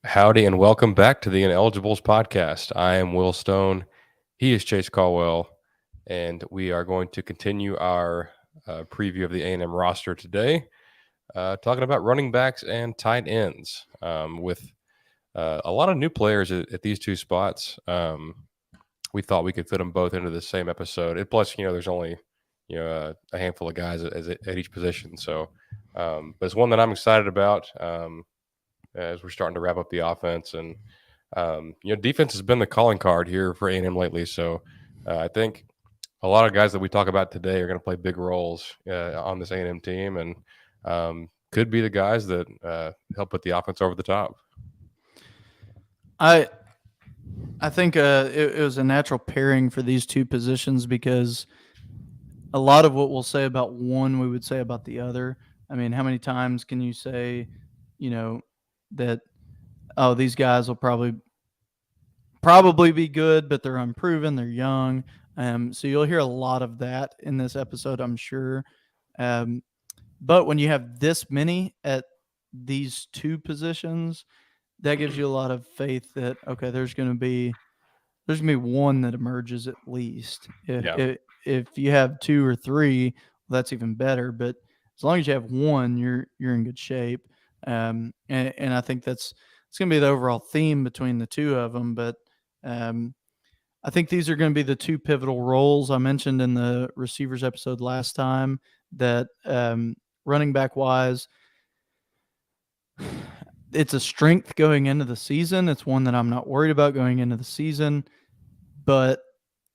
Howdy and welcome back to the Ineligibles podcast. I am Will Stone. He is Chase Caldwell, and we are going to continue our preview of the A&M roster today, talking about running backs and tight ends with a lot of new players at these two spots. We thought we could fit them both into the same episode. And plus, there's only a handful of guys at each position, so but it's one that I'm excited about. As we're starting to wrap up the offense. And, defense has been the calling card here for A&M lately. So I think a lot of guys that we talk about today are going to play big roles on this A&M team and could be the guys that help put the offense over the top. I think it was a natural pairing for these two positions because a lot of what we'll say about one, we would say about the other. I mean, how many times can you say, that, oh, these guys will probably be good, but they're unproven, they're young. So you'll hear a lot of that in this episode, I'm sure. But when you have this many at these two positions, that gives you a lot of faith that, okay, there's going to be one that emerges at least. If you have two or three, well, that's even better. But as long as you have one, you're in good shape. And I think it's going to be the overall theme between the two of them. But I think these are going to be the two pivotal roles. I mentioned in the receivers episode last time that running back wise, it's a strength going into the season. It's one that I'm not worried about going into the season, but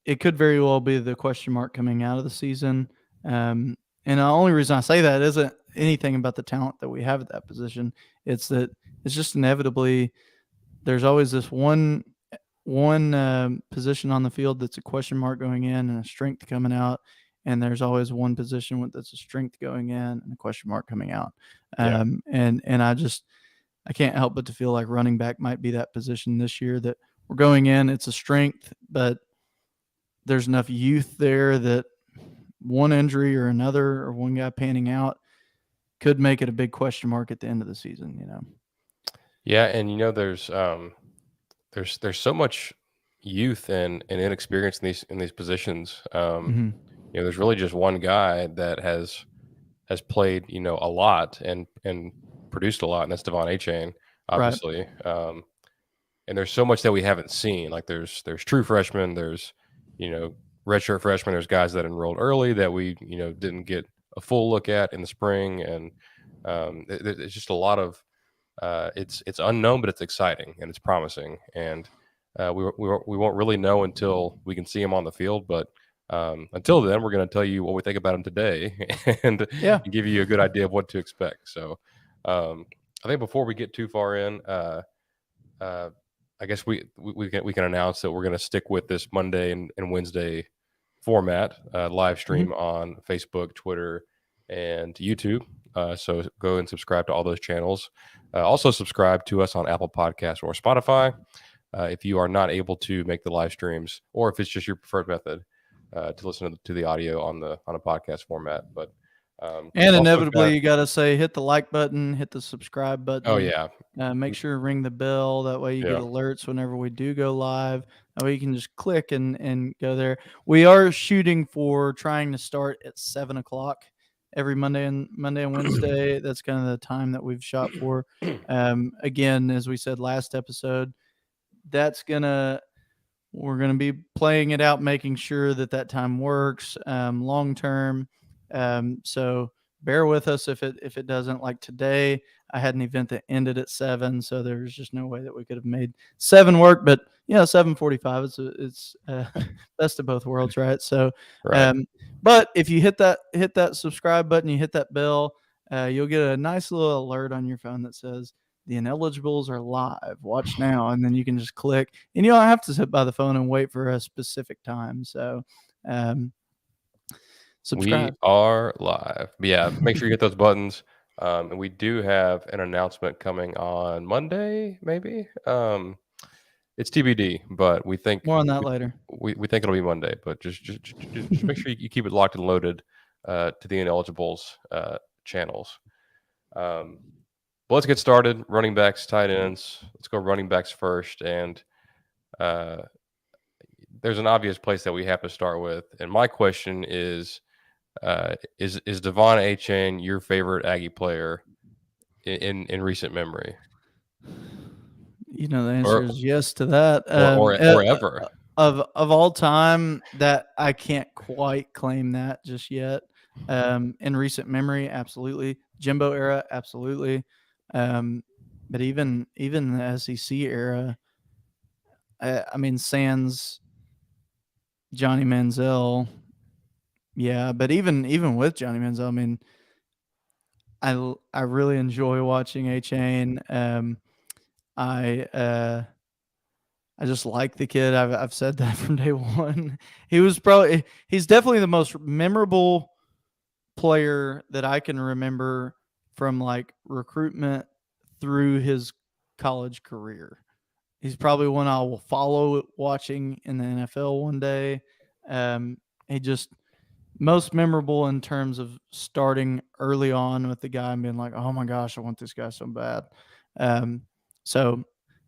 it could very well be the question mark coming out of the season. And the only reason I say that isn't anything about the talent that we have at that position. It's that it's just inevitably there's always this one position on the field that's a question mark going in and a strength coming out. And there's always one position that's a strength going in and a question mark coming out. And I can't help but to feel like running back might be that position this year that we're going in. It's a strength, but there's enough youth there that one injury or another or one guy panning out could make it a big question mark at the end of the season, Yeah, and there's so much youth and inexperience in these positions. There's really just one guy that has played a lot and produced a lot, and that's Devon Achane, obviously. Right. And there's so much that we haven't seen. Like there's true freshmen, there's redshirt freshmen, there's guys that enrolled early that we didn't get a full look at in the spring, and it's just a lot of it's unknown, but it's exciting and it's promising, and we won't really know until we can see him on the field. But until then, we're going to tell you what we think about him today and give you a good idea of what to expect. So I think before we get too far in, I guess we can announce that we're going to stick with this Monday and Wednesday format, live stream on Facebook, Twitter, and YouTube. So go and subscribe to all those channels. Also subscribe to us on Apple Podcasts or Spotify if you are not able to make the live streams, or if it's just your preferred method to listen to the audio on a podcast format. But and inevitably, you got to say hit the like button, hit the subscribe button. Oh yeah. Make sure to ring the bell. That way you get alerts whenever we do go live. That way you can just click and go there. We are shooting for trying to start at 7:00 every Monday and Wednesday. That's kind of the time that we've shot for. Again, as we said last episode, we're gonna be playing it out, making sure that time works long term. So bear with us if it doesn't. Like today, I had an event that ended at 7, so there's just no way that we could have made 7 work. But 7:45, it's best of both worlds, right? So, right. But if you hit that subscribe button, you hit that bell, you'll get a nice little alert on your phone that says the Ineligibles are live. Watch now, and then you can just click, and you don't have to sit by the phone and wait for a specific time. So, subscribe. We are live. But yeah, make sure you hit those buttons. And we do have an announcement coming on Monday, maybe. It's TBD, but we think more on that later. We think it'll be Monday, but just make sure you keep it locked and loaded to the Ineligibles channels. But let's get started. Running backs, tight ends. Let's go running backs first. And uh, there's an obvious place that we have to start with. And my question is Devon A-Chain your favorite Aggie player in recent memory, The answer or is yes to that. or ever? Of all time, that I can't quite claim that just yet. In recent memory, absolutely. Jimbo era, absolutely. But even the SEC era, I mean, sans Johnny Manziel, yeah. But even with Johnny Manziel, I mean, I really enjoy watching A Chain. I I just like the kid. I've said that from day one. He's definitely the most memorable player that I can remember from like recruitment through his college career. He's probably one I will follow watching in the NFL one day. He just most memorable in terms of starting early on with the guy and being like, "Oh my gosh, I want this guy so bad." Um, so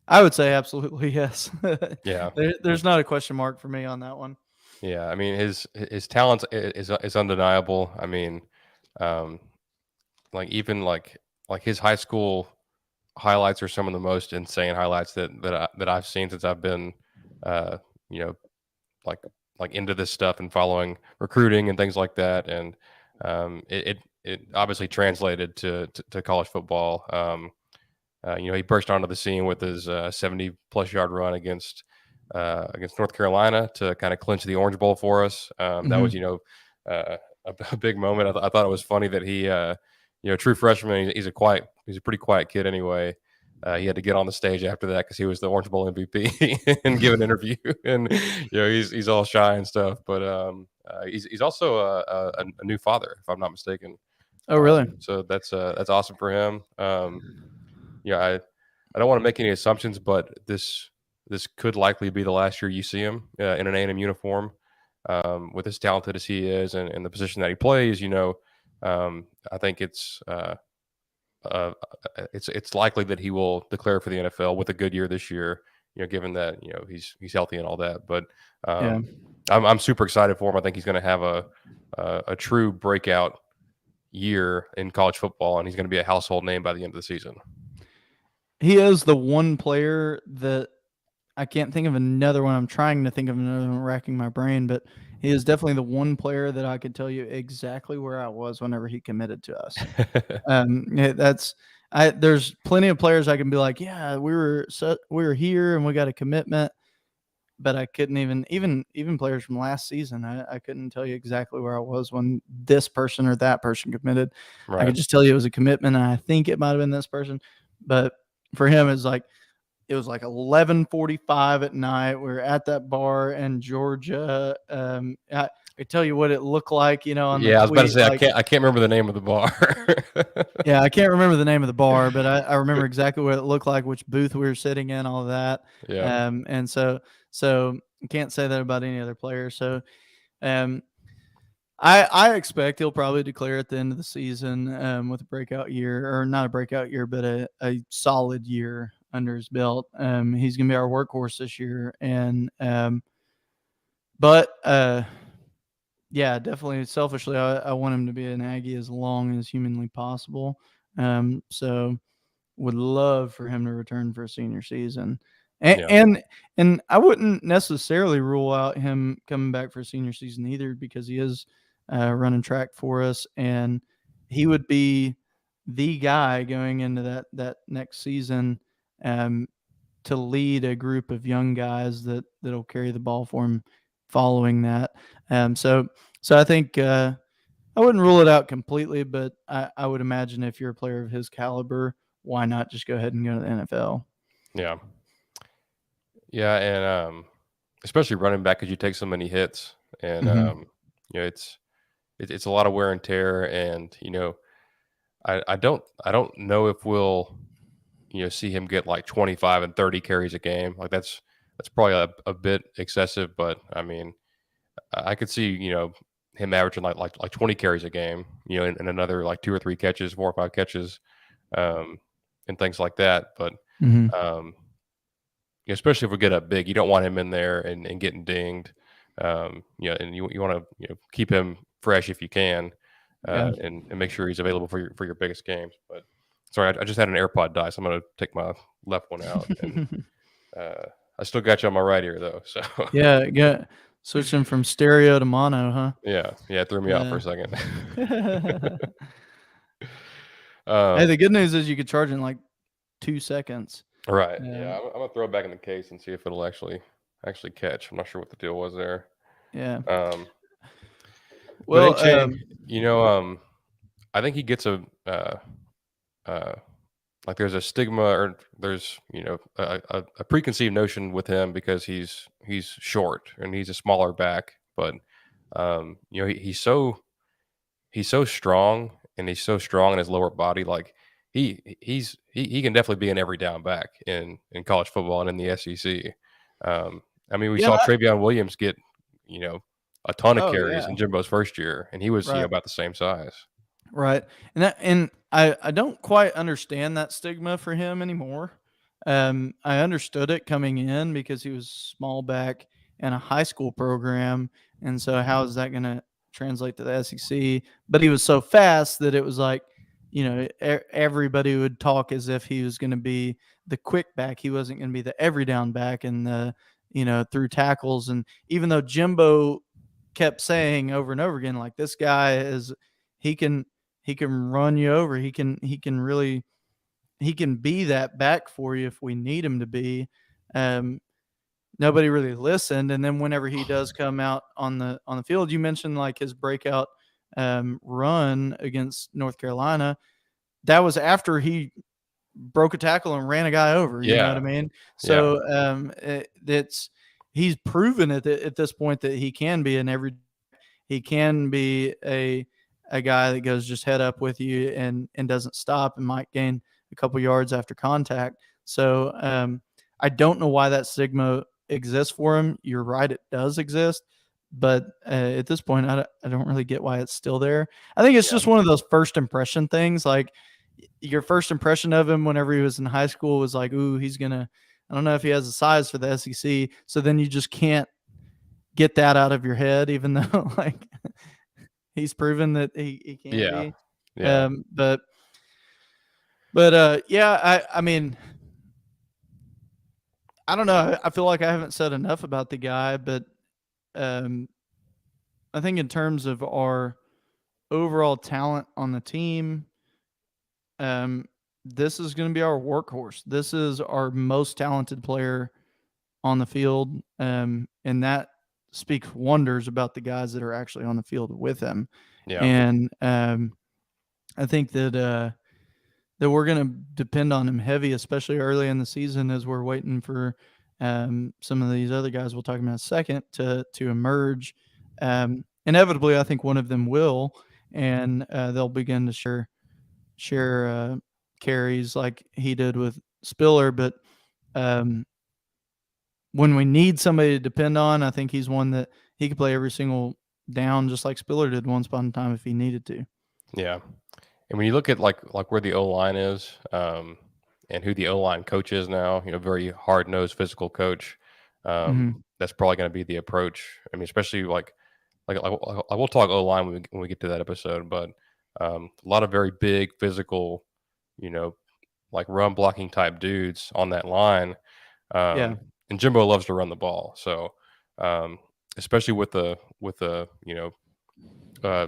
I would say absolutely yes. Yeah. There's not a question mark for me on that one. Yeah, I mean his talent is undeniable. I mean, um, like even like his high school highlights are some of the most insane highlights that I've seen since I've been, uh, you know, like into this stuff and following recruiting and things like that. And it obviously translated to college football. He burst onto the scene with his 70-plus-yard run against North Carolina to kind of clinch the Orange Bowl for us. That was, Mhm. a big moment. I thought it was funny that he, true freshman. He's a pretty quiet kid anyway. He had to get on the stage after that because he was the Orange Bowl MVP and give an interview, and he's all shy and stuff. But he's also a new father, if I'm not mistaken. Oh, really? So that's awesome for him. Yeah, I don't want to make any assumptions, but this could likely be the last year you see him in an A&M uniform. With as talented as he is and the position that he plays, I think uh, it's likely that he will declare for the NFL with a good year this year. Given that he's healthy and all that, but Yeah. I'm super excited for him. I think he's going to have a true breakout year in college football, and he's going to be a household name by the end of the season. He is the one player that I can't think of another one. I'm trying to think of another one, racking my brain, but he is definitely the one player that I could tell you exactly where I was whenever he committed to us. Yeah, there's plenty of players I can be like, yeah, we were here and we got a commitment, but I couldn't even players from last season. I couldn't tell you exactly where I was when this person or that person committed. I Right. could just tell you it was a commitment, and I think it might have been this person. But for him, it was like 11:45 at night. We were at that bar in Georgia. I tell you what it looked like, on the Yeah, I was about to tweet, say like, I can't remember the name of the bar. yeah, I can't remember the name of the bar, but I remember exactly what it looked like, which booth we were sitting in, all of that. Yeah. And so I can't say that about any other player. So um, I expect he'll probably declare at the end of the season with a breakout year, or not a breakout year, but a solid year under his belt. He's gonna be our workhorse this year, and but yeah, definitely. Selfishly, I want him to be an Aggie as long as humanly possible. So would love for him to return for a senior season, and Yeah. and I wouldn't necessarily rule out him coming back for a senior season either, because he is running track for us, and he would be the guy going into that next season. Um, to lead a group of young guys that'll carry the ball for him following that. So I think I wouldn't rule it out completely, but I would imagine if you're a player of his caliber, why not just go ahead and go to the NFL? Yeah. Yeah, and especially running back because you take so many hits, and Hmm. it's a lot of wear and tear, and I don't know if we'll see him get like 25 and 30 carries a game. Like that's probably a bit excessive, but I mean I could see him averaging like 20 carries a game, and another like two or three catches, 4 or 5 catches. Um, and things like that. But Mhm. um, especially if we get up big, you don't want him in there and getting dinged. And you want to keep him fresh if you can, Yeah. and make sure he's available for your biggest games. But sorry, I just had an AirPod die, so I'm gonna take my left one out, and I still got you on my right ear though. So Yeah, yeah. Switching from stereo to mono, huh? yeah, it threw me out for a second. Hey, um, the good news is you could charge in like 2 seconds. right, yeah, Um, I'm gonna throw it back in the case and see if it'll actually catch. I'm not sure what the deal was there. yeah. Um, but Well, A-Chain, you know, I think he gets uh, like there's a stigma or there's a preconceived notion with him because he's short and he's a smaller back, but he's so strong and he's so strong in his lower body. Like he can definitely be an every down back in college football and in the SEC. I mean, we yeah. saw Trayvon Williams get you know a ton of Oh, carries yeah. in Jimbo's first year, and he was Right. about the same size. Right. And I don't quite understand that stigma for him anymore. I understood it coming in because he was small back in a high school program, and so how is that going to translate to the SEC? But he was so fast that it was like, everybody would talk as if he was going to be the quick back. He wasn't going to be the every down back and the through tackles. And even though Jimbo kept saying over and over again, like, this guy is he can he can run you over. He can be that back for you if we need him to be. Um, Nobody really listened, and then whenever he does come out on the field, you mentioned like his breakout run against North Carolina. That was after he broke a tackle and ran a guy over. You know what I Yeah, mean? yeah, So it's he's proven at this point that he can be he can be a guy that goes just head up with you and doesn't stop and might gain a couple yards after contact. So I don't know why that stigma exists for him. You're right, it does exist, but at this point, I don't really get why it's still there. I think it's yeah, just one of those first impression things. Like your first impression of him whenever he was in high school was like, ooh, he's gonna. I don't know if he has the size for the SEC. So then you just can't get that out of your head, even though like he's proven that he can yeah, be. yeah, Um, but yeah, I mean, I don't know. I feel like I haven't said enough about the guy, but um, I think in terms of our overall talent on the team, um, this is going to be our workhorse. This is our most talented player on the field, and that speaks wonders about the guys that are actually on the field with him. yeah, And I think that we're going to depend on him heavy, especially early in the season, as we're waiting for some of these other guys we'll talk about in a second to emerge. Inevitably, I think one of them will, and they'll begin to share carries like he did with Spiller. But um, when we need somebody to depend on, I think he's one that he could play every single down, just like Spiller did once upon a time if he needed to. yeah. And when you look at like where the O line is, and who the O line coach is now, very hard nosed physical coach. Hmm. That's probably going to be the approach. I mean, especially I will talk O line when we get to that episode, but a lot of very big physical, you know, like run blocking type dudes on that line. Yeah, And Jimbo loves to run the ball, so especially with the uh,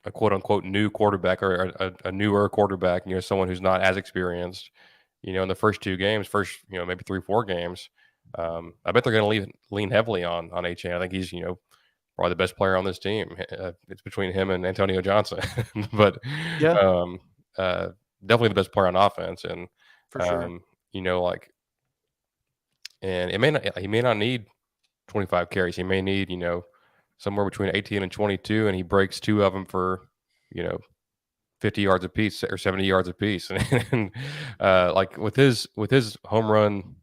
a quote unquote new quarterback or a newer quarterback, someone who's not as experienced, in the first two games, maybe 3, 4 games, I bet they're going to lean heavily on A-Chain. I think he's, probably the best player on this team. It's between him and Antonio Johnson, but yeah, um, uh, definitely the best player on offense. And, for sure. um, like, and he may not need 25 carries. He may need, somewhere between 18 and 22, and he breaks two of them for, you know, 50 yards apiece or 70 yards apiece. And like with his home run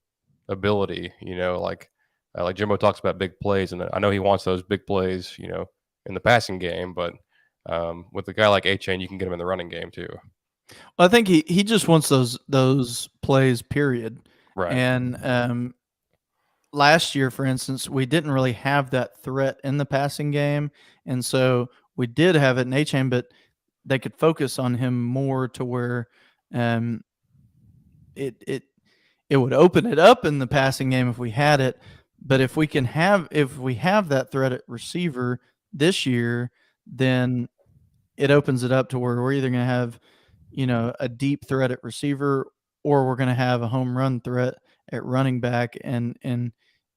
ability, like Jimbo talks about big plays, and I know he wants those big plays, in the passing game, but with a guy like A-Chain, you can get him in the running game too. Well, I think he just wants those plays, period. Right. And last year, for instance, we didn't really have that threat in the passing game, and so we did have it in A-Chain, but they could focus on him more to where um, it it would open it up in the passing game if we had it. But if we have that threat at receiver this year, then it opens it up to where we're either going to have, a deep threat at receiver, or we're going to have a home run threat at running back, and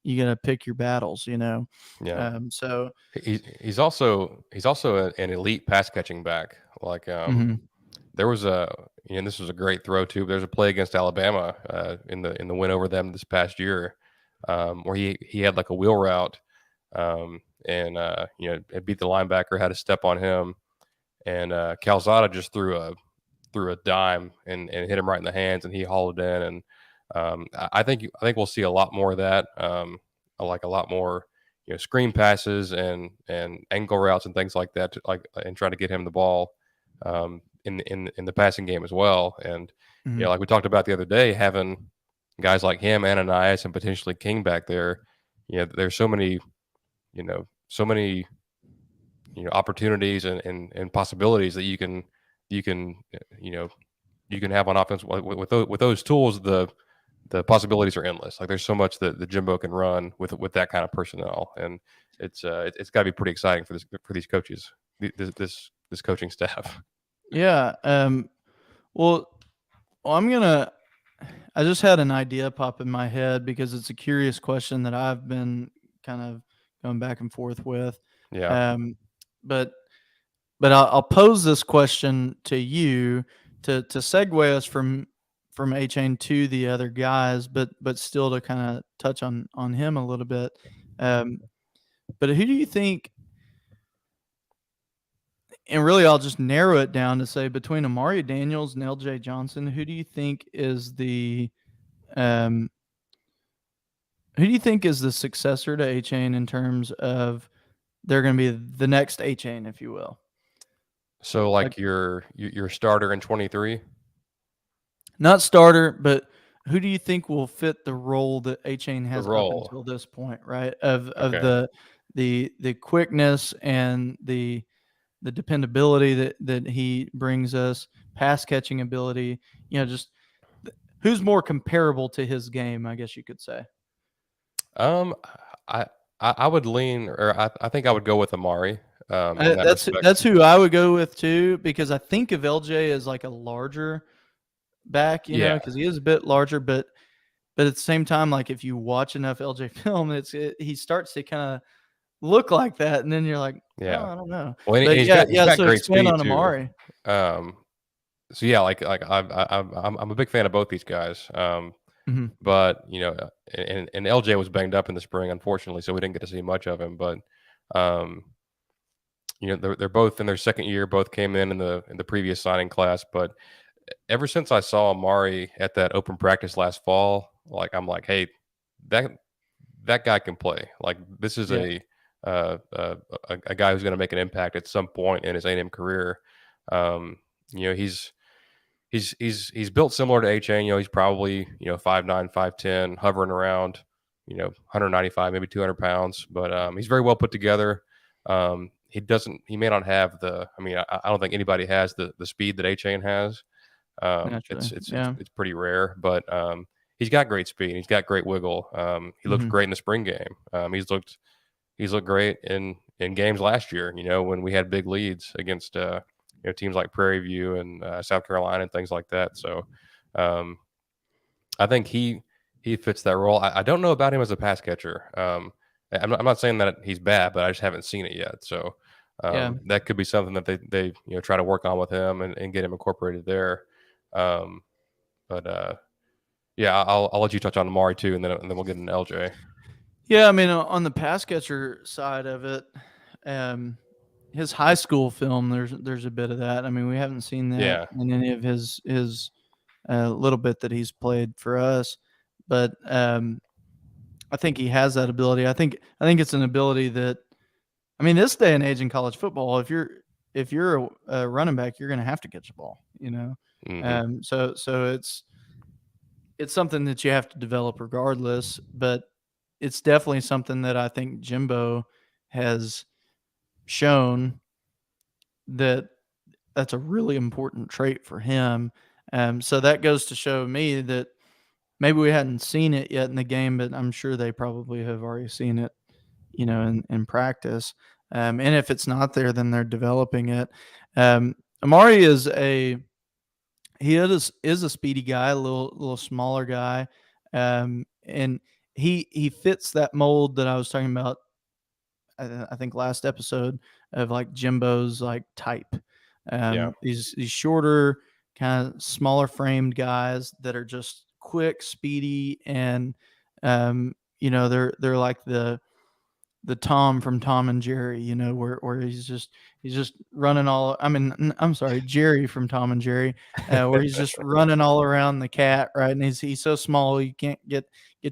you got to pick your battles. Yeah. So He's also an elite pass catching back. Like mhm. there was this was a great throw too. But there's a play against Alabama in the win over them this past year, where he had like a wheel route, and it beat the linebacker, had a step on him, and Calzada just threw a dime and hit him right in the hands, and he hauled it in. And I think we'll see a lot more of that. Like a lot more, screen passes and angle routes and things like that, and trying to get him the ball in the passing game as well. And Mhm. like we talked about the other day, having guys like him, Ananias, and potentially King back there. There's so many opportunities and possibilities that you can have on offense with those tools. The possibilities are endless. Like there's so much that Jimbo can run with that kind of personnel, and it's got to be pretty exciting for these coaches, this coaching staff. Yeah. Well, I just had an idea pop in my head because it's a curious question that I've been kind of going back and forth with. Yeah. Um, but I'll pose this question to you to segue us from A Chain to the other guys, but still to kind of touch on him a little bit. Um, but who do you think? And really, I'll just narrow it down to say between Amari Daniels and LJ Johnson, um, who do you think is the successor to A Chain in terms of they're going to be the next A Chain, if you will? So Like, like your starter in 23. not starter, but who do you think will fit the role that A Chain The has up role. until this point, right? Of Okay. the quickness and the dependability that he brings us, pass catching ability, just who's more comparable to his game, I guess you could say. Um, I I would lean, or I think I would go with Amari in that respect. That's who I would go with too, because I think of LJ as like a larger back, Yeah. because he is a bit larger, but at the same time, like if you watch enough LJ film, he starts to kind of look like that, and then you're like, oh, Yeah. I don't know. Well, and But he's yeah, got he's yeah. got So great expand speed on too. Amari. Um, so yeah, like I'm a big fan of both these guys. Hmm. But and LJ was banged up in the spring, unfortunately, so we didn't get to see much of him. But um, they're both in their second year. Both came in the previous signing class. But ever since I saw Amari at that open practice last fall, like I'm like, hey, that that guy can play. Like this is Yeah. uh, uh, a guy who's going to make an impact at some point in his A&M career. Um, he's built similar to HN. He's probably 5'9", 5'10", hovering around 195, maybe 200 pounds. But he's very well put together. He may not have the. I mean, I don't think anybody has the speed that HN has. Naturally. It's Yeah. it's pretty rare, but he's got great speed. He's got great wiggle. He looked Hmm. great in the spring game. He's looked great in games last year. When we had big leads against teams like Prairie View and South Carolina and things like that. So um, I think he fits that role. I don't know about him as a pass catcher. I'm not saying that he's bad, but I just haven't seen it yet. So Yeah. that could be something that they try to work on with him and get him incorporated there. Um, but yeah, I'll let you touch on Amari too, and then we'll get into LJ. Yeah. I mean, on the pass catcher side of it, um, his high school film, there's a bit of that. I mean, we haven't seen that Yeah, in any of his little bit that he's played for us, but I think he has that ability. I think it's an ability that, I mean, this day and age in college football, if you're a running back, you're going to have to catch the ball, Hmm. So it's something that you have to develop regardless, but it's definitely something that I think Jimbo has shown that that's a really important trait for him. So that goes to show me that maybe we hadn't seen it yet in the game, but I'm sure they probably have already seen it, in practice. And if it's not there, then they're developing it. Amari is a speedy guy, a little smaller guy, and he fits that mold that I was talking about. I think last episode of like Jimbo's like type. Yeah. These shorter, kind of smaller framed guys that are just quick, speedy, and they're like the Tom from Tom and Jerry, where he's just running all. I mean, I'm sorry, Jerry from Tom and Jerry, where he's just running all around the cat, right? And he's so small you can't get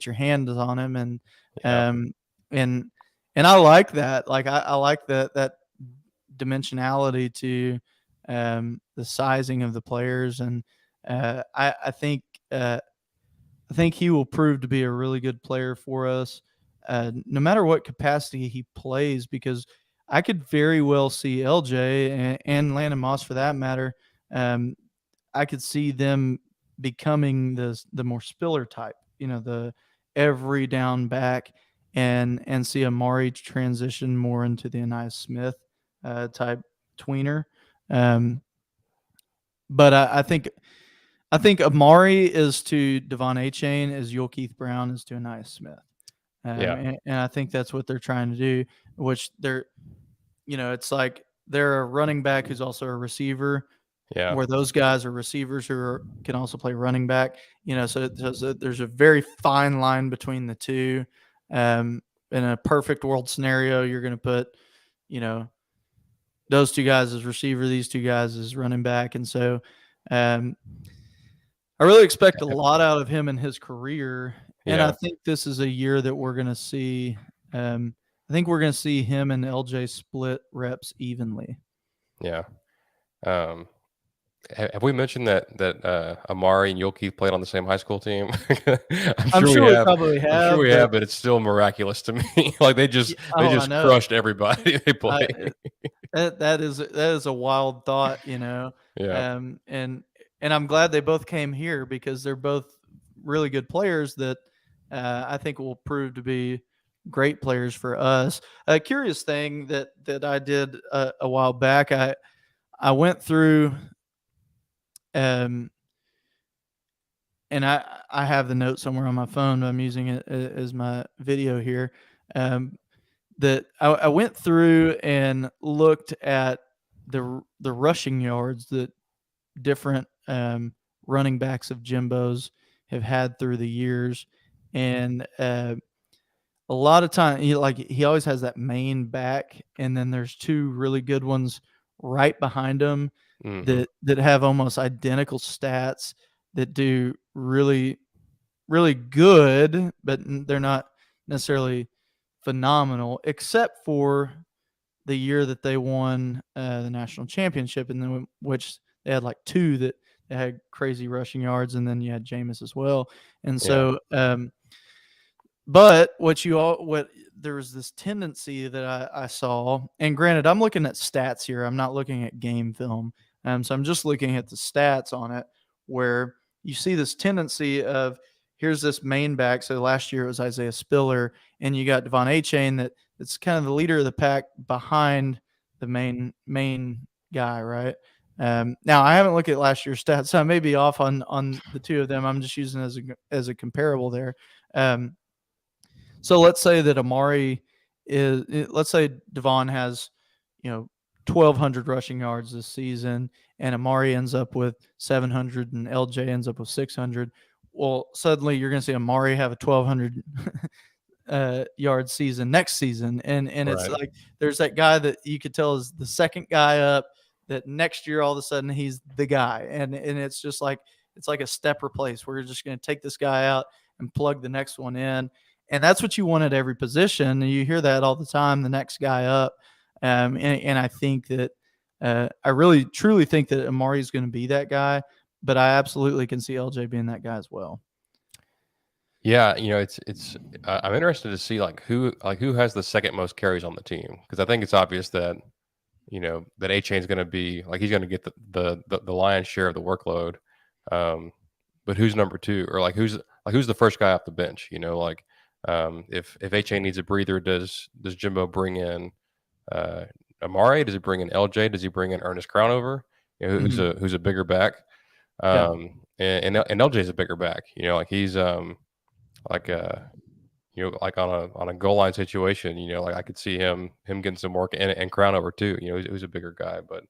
your hands on him, Yeah. um and and I like that. Like I like that dimensionality to the sizing of the players, and I think. I think he will prove to be a really good player for us, no matter what capacity he plays, because I could very well see LJ and Landon Moss, for that matter. Um, I could see them becoming the more Spiller type, the every down back, and see Amari transition more into the Anais Smith type tweener. Um, but I think Amari is to Devon Achane as Yul Keith Brown is to Anais Smith. Yeah. And I think that's what they're trying to do, which it's like they're a running back who's also a receiver, Yeah. where those guys are receivers can also play running back. So there's a very fine line between the two. In a perfect world scenario, you're going to put, you know, those two guys as receiver, these two guys as running back. And so um, I really expect a lot out of him in his career. And I Yeah. think this is a year that we're going to see. I think we're going to see him and LJ split reps evenly. Yeah. Um, have we mentioned that Amari and Yulkeith played on the same high school team? I'm I'm sure we sure we have. probably I'm sure have, we but have, but it's still miraculous to me. Like they yeah, just they oh, I just know. crushed everybody they I, played. that is a wild thought, Yeah. um, and and I'm glad they both came here because they're both really good players that I think will prove to be great players for us. A curious thing that I did a while back, I went through, um, and I have the note somewhere on my phone. But I'm using it as my video here. Um, that I went through and looked at the rushing yards that different running backs of Jimbo's have had through the years, and a lot of time he always has that main back, and then there's two really good ones right behind him Hmm. that have almost identical stats that do really really good, but they're not necessarily phenomenal, except for the year that they won the national championship, and then which they had like two that they had crazy rushing yards, and then you had Jameis as well. And Yeah. so, but what there was this tendency that I saw, and granted, I'm looking at stats here. I'm not looking at game film, so I'm just looking at the stats on it, where you see this tendency of here's this main back. So last year it was Isaiah Spiller, and you got Devon Achane that's kind of the leader of the pack behind the main guy, right? Now I haven't looked at last year's stats, so I may be off on the two of them. I'm just using it as a comparable there. Um, so let's say that let's say Devon has, 1,200 rushing yards this season, and Amari ends up with 700, and LJ ends up with 600. Well, suddenly you're going to see Amari have a 1,200 yard season next season, and it's Right. like there's that guy that you could tell is the second guy up. That next year all of a sudden he's the guy, and it's just like it's like a step replace. We're just going to take this guy out and plug the next one in. And that's what you want at every position. And you hear that all the time, the next guy up. And I think that I really truly think that Amari is going to be that guy, but I absolutely can see LJ being that guy as well. Yeah, it's I'm interested to see who has the second most carries on the team, because I think it's obvious that that A Chain's going to be like he's going to get the lion's share of the workload. Um, but who's number two, or who's the first guy off the bench? If A Chain needs a breather, does Jimbo bring in uh, Amari? Does he bring in LJ? Does he bring in Ernest Crownover? Mm-hmm. Who's a bigger back? Yeah. And LJ's a bigger back. Like he's like like on a goal line situation. Like I could see him getting some work, and Crownover too. Who's a bigger guy, but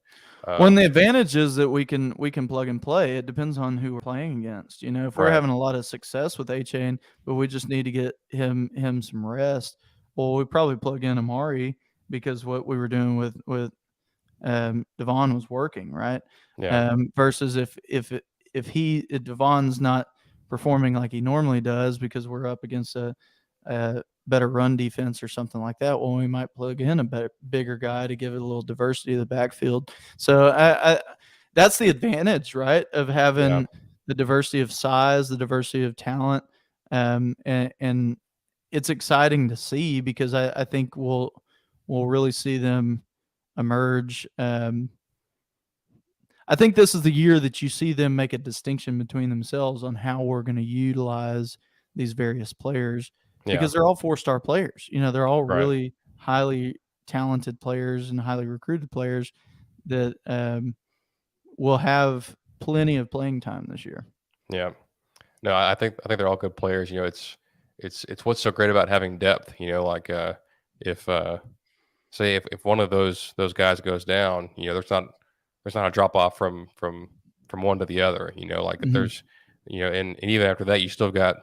Well, and um, the advantage is that we can plug and play. It depends on who we're playing against. If we're right, having a lot of success with A Chain, but we just need to get him some rest, well, we probably plug in Amari because what we were doing with Devon was working, right? yeah, Versus if Devon's not performing like he normally does because we're up against a better run defense or something like that, well, we might plug in a bigger guy to give it a little diversity to the backfield. So that's the advantage, right, of yeah, having the diversity of size, the diversity of talent, and it's exciting to see because I think we'll really see them emerge. I think this is the year that you see them make a distinction between themselves on how we're going to utilize these various players yeah, because they're all 4-star players. They're all right, really highly talented players and highly recruited players that will have plenty of playing time this year. yeah. No, I think they're all good players. It's what's so great about having depth. If say if one of those guys goes down, there's not a drop off from one to the other. Like Mhm. there's and even after that, you still got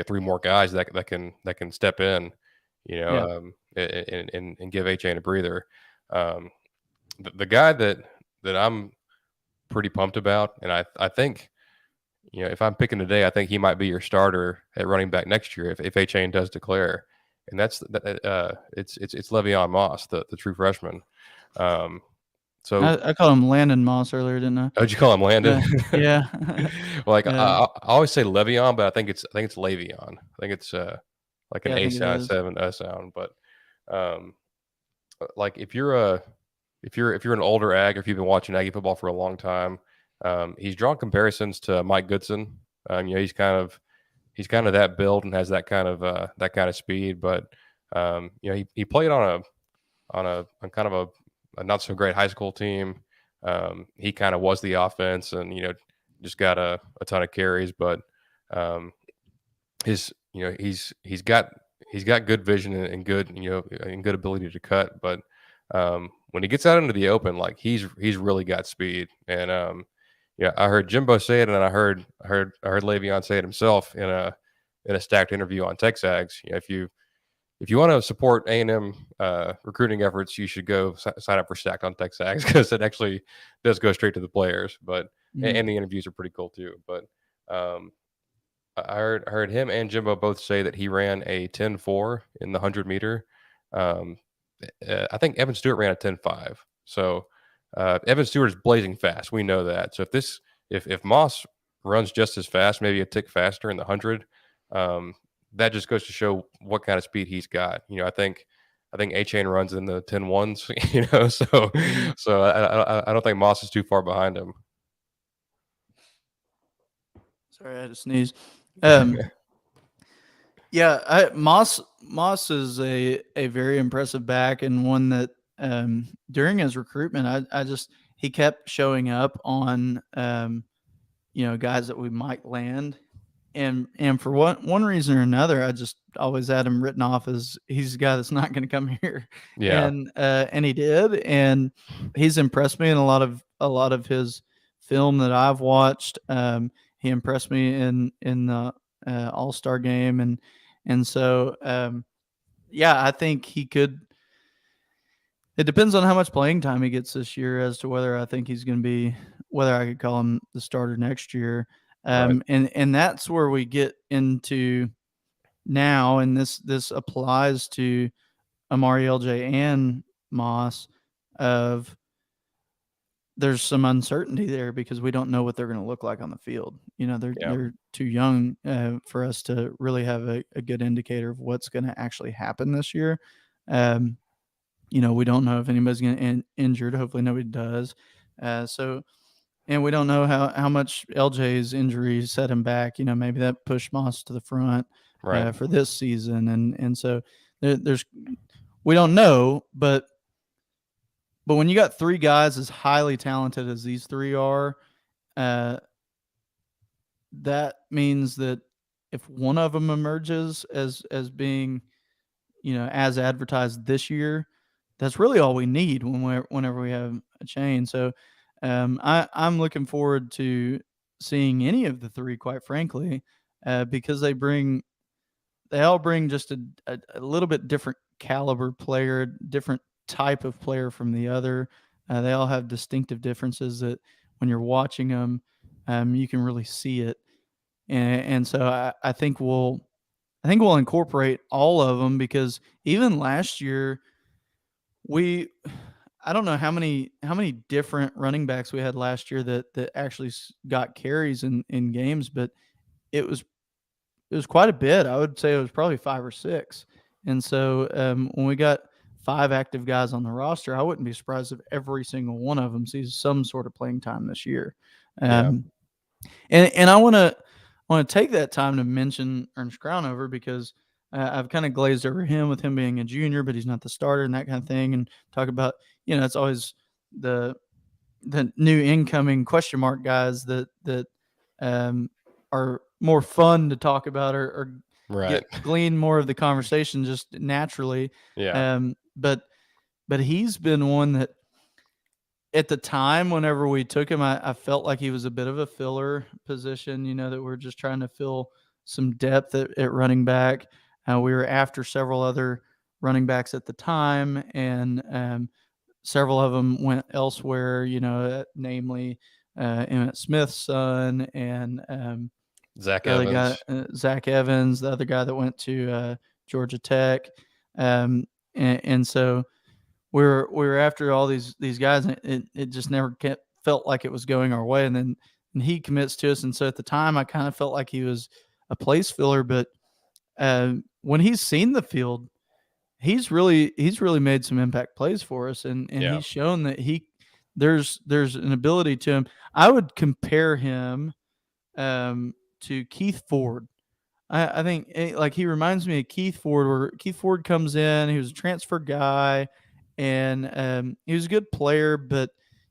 three more guys that can step in, Yeah. and give HA a breather. Um, the guy that I'm pretty pumped about, and I think if I'm picking today, I think he might be your starter at running back next year if A Chain does declare, and it's Le'Veon Moss, the true freshman. Um, so I called him Landon Moss earlier, didn't I? how'd you call him, Landon? Yeah. Yeah. Like Yeah. I always say Le'Veon, but I think it's Le'Veon. I think it's like an Yeah, I A think it sound is. instead of an S sound. But um, like if you're an older ag, or if you've been watching Aggie football for a long time, he's drawn comparisons to Mike Goodson. He's kind of that build and has that kind of speed, but he played on kind of a not so great high school team. He kind of was the offense, and just got a ton of carries, but um, his he's got good vision, and good ability to cut, but when he gets out into the open, like he's really got speed. And yeah, I heard Jimbo say it, and then I heard Le'Veon say it himself in a stacked interview on Texags. If you want to support A&M recruiting efforts, you should go sign up for Stacked on Texags, because it actually does go straight to the players. But Mhm. and the interviews are pretty cool too. But um, I heard him and Jimbo both say that he ran a 10.4 in the 100 meter. Um, I think Evan Stewart ran a 10.5. So Evan Stewart is blazing fast. We know that. So if Moss runs just as fast, maybe a tick faster in the 100, um, that just goes to show what kind of speed he's got. I think A Chain runs in the 10.1s. So Mhm. so I don't think Moss is too far behind him. Sorry, I had to sneeze. Um, Yeah, Moss is a very impressive back and one that during his recruitment, I just he kept showing up on guys that we might land, and for one reason or another, I just always had him written off as he's a guy that's not going to come here, Yeah, and he did, and he's impressed me in a lot of his film that I've watched. He impressed me in the All Star game, and so yeah, I think he could. It depends on how much playing time he gets this year as to whether I think he's going to be whether I could call him the starter next year. right. And that's where we get into now, and this applies to Amari LJ and Moss of there's some uncertainty there because we don't know what they're going to look like on the field. Yeah. They're too young for us to really have a good indicator of what's going to actually happen this year. Um, we don't know if anybody's going to injured. Hopefully, nobody does. And we don't know how much LJ's injury set him back. Maybe that pushed Moss to the front Right. for this season, and so there's we don't know, but when you got three guys as highly talented as these three are, that means that if one of them emerges as being, as advertised this year, that's really all we need whenever we have a chain. So I'm looking forward to seeing any of the three, quite frankly, because they all bring just a little bit different caliber player, different type of player from the other. They all have distinctive differences that when you're watching them, you can really see it. And so I think we'll incorporate all of them because even last year I don't know how many different running backs we had last year that actually got carries in games, but it was quite a bit. I would say it was probably 5 or 6. And so when we got 5 active guys on the roster, I wouldn't be surprised if every single one of them sees some sort of playing time this year. Yeah. And I want to take that time to mention Ernest Crownover because I've kind of glazed over him with him being a junior, but he's not the starter and that kind of thing. And talk about, it's always the new incoming question mark guys that are more fun to talk about or Right. glean more of the conversation just naturally. Yeah. But he's been one that at the time, whenever we took him, I felt like he was a bit of a filler position, that we're just trying to fill some depth at running back. We were after several other running backs at the time, and several of them went elsewhere, namely Emmitt Smith's son and Zach the other guy, Evans. Zach Evans, the other guy that went to Georgia Tech. And so we were after all these guys, and it just never felt like it was going our way. And then he commits to us, and so at the time, I kind of felt like he was a place filler. But when he's seen the field, he's really made some impact plays for us, and Yeah. he's shown that there's an ability to him. I would compare him to Keith Ford. I think like he reminds me of Keith Ford, where Keith Ford comes in. He was a transfer guy, and he was a good player, but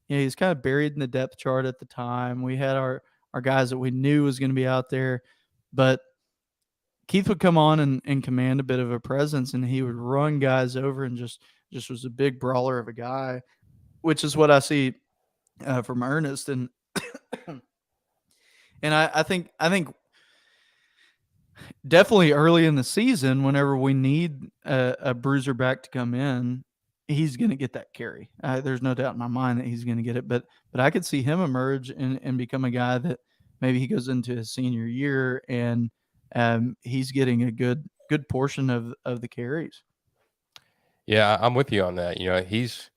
he's kind of buried in the depth chart at the time. We had our guys that we knew was going to be out there, but Keith would come on and command a bit of a presence, and he would run guys over and just was a big brawler of a guy, which is what I see from Ernest. And I think definitely early in the season, whenever we need a bruiser back to come in, he's going to get that carry. There's no doubt in my mind that he's going to get it. But I could see him emerge and become a guy that maybe he goes into his senior year and he's getting a good portion of the carries. Yeah, I'm with you on that. He's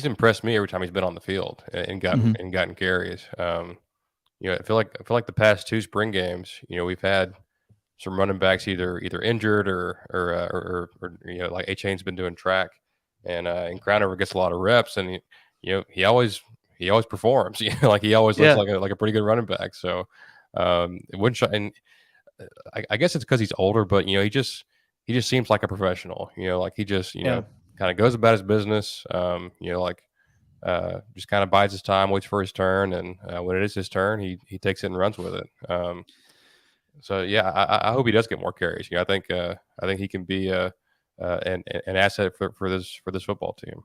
impressed me every time he's been on the field and gotten carries. I feel like the past 2 spring games, we've had some running backs either injured or like A-Chain's been doing track, and Crownover gets a lot of reps, and he always performs. Like he always looks like a pretty good running back. So it wouldn't show, and I guess it's because he's older, but he just seems like a professional. Like he just kind of goes about his business. Just kind of bides his time, waits for his turn, and when it is his turn, he takes it and runs with it. So yeah, I hope he does get more carries. I think he can be an asset for this football team.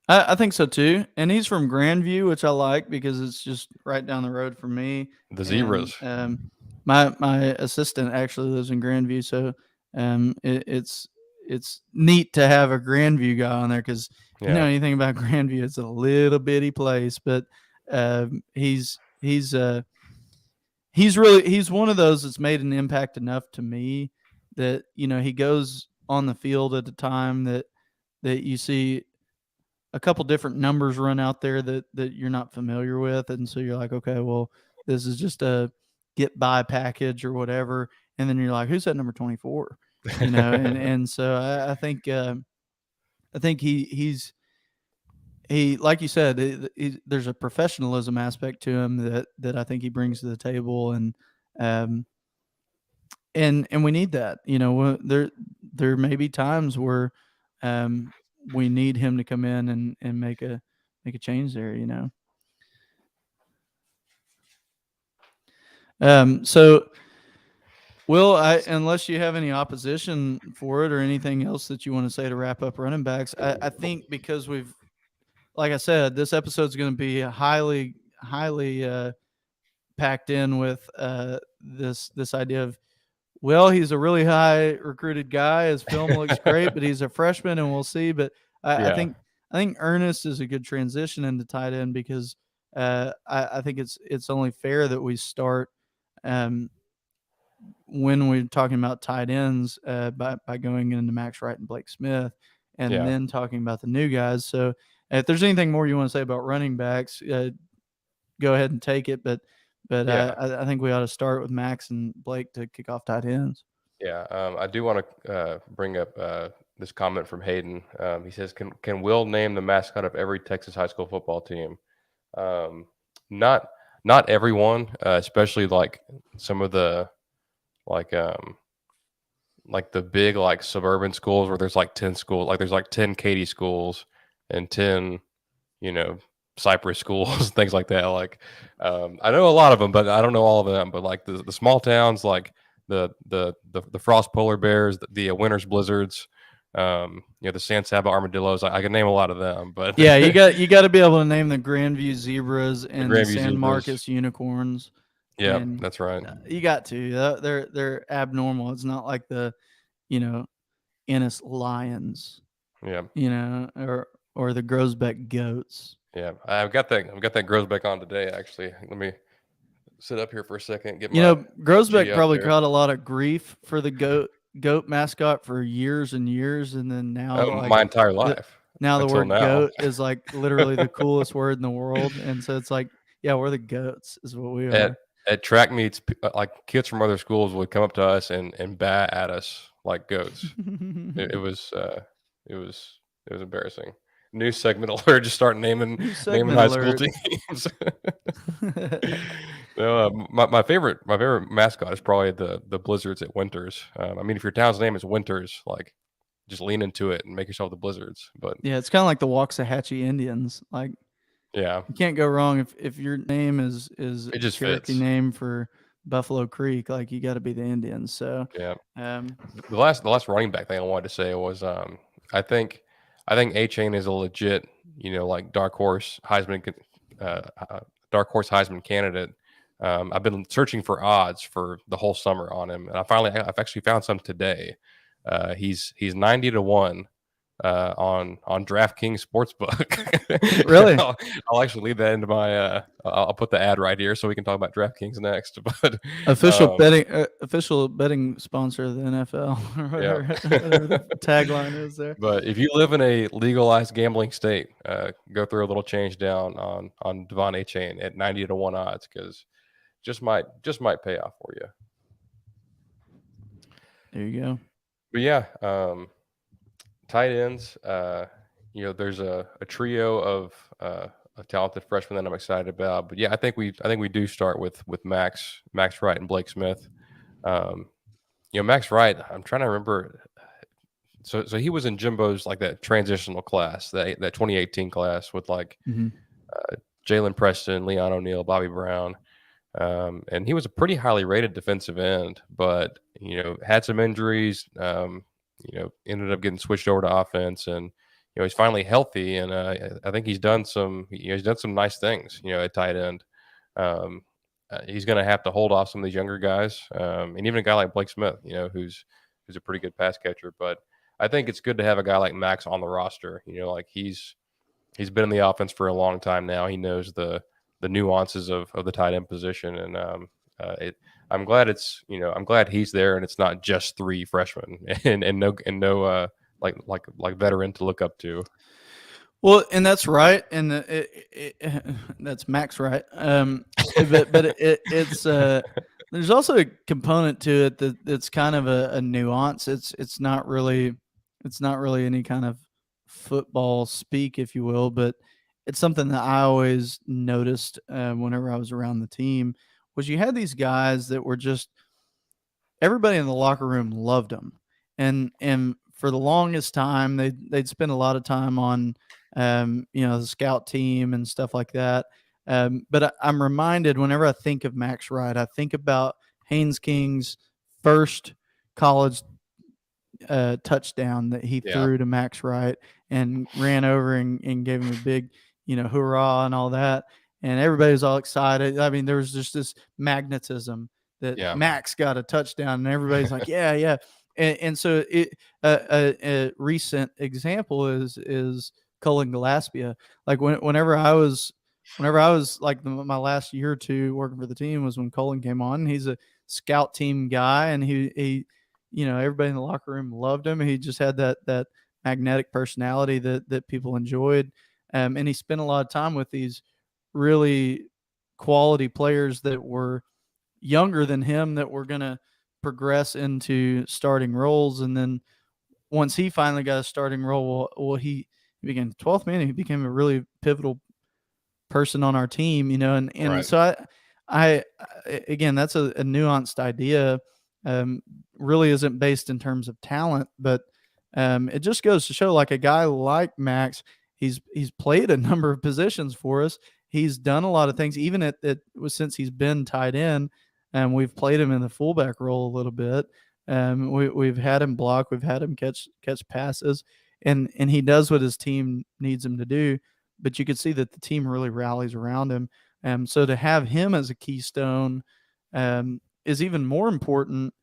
I think so too, and he's from Grandview, which I like because it's just right down the road from me. The Zebras. And, my assistant actually lives in Grandview, so it's neat to have a Grandview guy on there because you know anything about Grandview, it's a little bitty place, but he's one of those that's made an impact enough to me that he goes on the field at a time that you see a couple different numbers run out there that you're not familiar with, and so you're like, okay, well, this is just a get by package or whatever, and then you're like, who's that number 24? And so I think he like you said, there's a professionalism aspect to him that I think he brings to the table, um, and we need that. There may be times where we need him to come in and make a change there. So Will, unless you have any opposition for it or anything else that you want to say to wrap up running backs, I think because like I said, this episode's going to be highly packed in with this idea of, well, he's a really high recruited guy. His film looks great, but he's a freshman, and we'll see. But I think Ernest is a good transition into tight end because I think it's only fair that we start when we're talking about tight ends by going into Max Wright and Blake Smith, and then talking about the new guys. So if there's anything more you want to say about running backs, go ahead and take it. But I think we ought to start with Max and Blake to kick off tight ends. Yeah, I do want to bring up this comment from Hayden. He says, "Can Will name the mascot of every Texas high school football team?" Not everyone, especially like some of the like the big like suburban schools where there's like 10 schools, like there's like 10 Katy schools and 10 Cypress schools, things like that. Like I know a lot of them, but I don't know all of them. But like the small towns, like the Frost Polar Bears, the Winters Blizzards, the San Saba Armadillos. I can name a lot of them, but yeah, you got to be able to name the Grandview Zebras and the San Zebras. Marcos Unicorns. Yeah, that's right. You got to. They're abnormal. It's not like the, Ennis Lions. Yeah. Or the Grosbeck Goats. Yeah, I've got that Grosbeck on today. Actually, let me sit up here for a second. Get Grosbeck probably caught a lot of grief for the goat mascot for years and years, and then now my entire life. Now the word goat is like literally the coolest word in the world, and so it's like, yeah, we're the goats, is what we are. At track meets, like kids from other schools would come up to us and bat at us like goats. It was embarrassing. New segment alert! Just start naming high school teams. My favorite mascot is probably the Blizzards at Winters. I mean, if your town's name is Winters, like just lean into it and make yourself the Blizzards. But yeah, it's kind of like the Waxahachie Indians. Like, yeah, you can't go wrong if your name is it just a Cherokee fits. name for Buffalo Creek. Like, you got to be the Indians. So yeah. The last running back thing I wanted to say was I think A-Chain is a legit, like dark horse Heisman candidate. I've been searching for odds for the whole summer on him, and I've actually found some today. He's 90-1 on DraftKings Sportsbook. Really? I'll actually leave that into my. I'll put the ad right here so we can talk about DraftKings next. But official betting sponsor of the NFL, or whatever the tagline is there. But if you live in a legalized gambling state, go through a little change down on Devon A-Chain at 90-1 odds, because just might pay off for you. There you go. But yeah, tight ends. There's a trio of talented freshmen that I'm excited about. But yeah, I think we do start with Max Wright and Blake Smith. Max Wright, I'm trying to remember. So he was in Jimbo's like that transitional class, that 2018 class with like Jalen Preston, Leon O'Neal, Bobby Brown. And he was a pretty highly rated defensive end, but had some injuries. Ended up getting switched over to offense, and he's finally healthy, and I think he's done some nice things at tight end. He's going to have to hold off some of these younger guys, and even a guy like Blake Smith, who's a pretty good pass catcher. But I think it's good to have a guy like Max on the roster. Like he's been in the offense for a long time now. He knows the nuances of the tight end position, and I'm glad I'm glad he's there, and it's not just three freshmen and no like veteran to look up to. Well, and that's right, and that's Max right. But there's also a component to it that's kind of a nuance. It's not really any kind of football speak, if you will, but it's something that I always noticed whenever I was around the team was you had these guys that were just everybody in the locker room loved them, and for the longest time they'd spend a lot of time on the scout team and stuff like that. I'm reminded whenever I think of Max Wright, I think about Haynes King's first college touchdown that he Yeah, threw to Max Wright and ran over and gave him a big, hoorah and all that. And everybody was all excited. I mean, there was just this magnetism that yeah, Max got a touchdown, and everybody's like, yeah, yeah. And so a recent example is Cullen Gillespie. Like whenever I was like my last year or two working for the team was when Cullen came on. He's a scout team guy, and he everybody in the locker room loved him. He just had that magnetic personality that people enjoyed, and he spent a lot of time with these really quality players that were younger than him that were going to progress into starting roles. And then once he finally got a starting role, he became the 12th man. He became a really pivotal person on our team, and right. so I again, that's a nuanced idea. Really isn't based in terms of talent, but it just goes to show, like a guy like Max, he's played a number of positions for us. He's done a lot of things, even since he's been tight end, and we've played him in the fullback role a little bit. We've had him block, we've had him catch passes, and he does what his team needs him to do. But you could see that the team really rallies around him. So to have him as a keystone is even more important.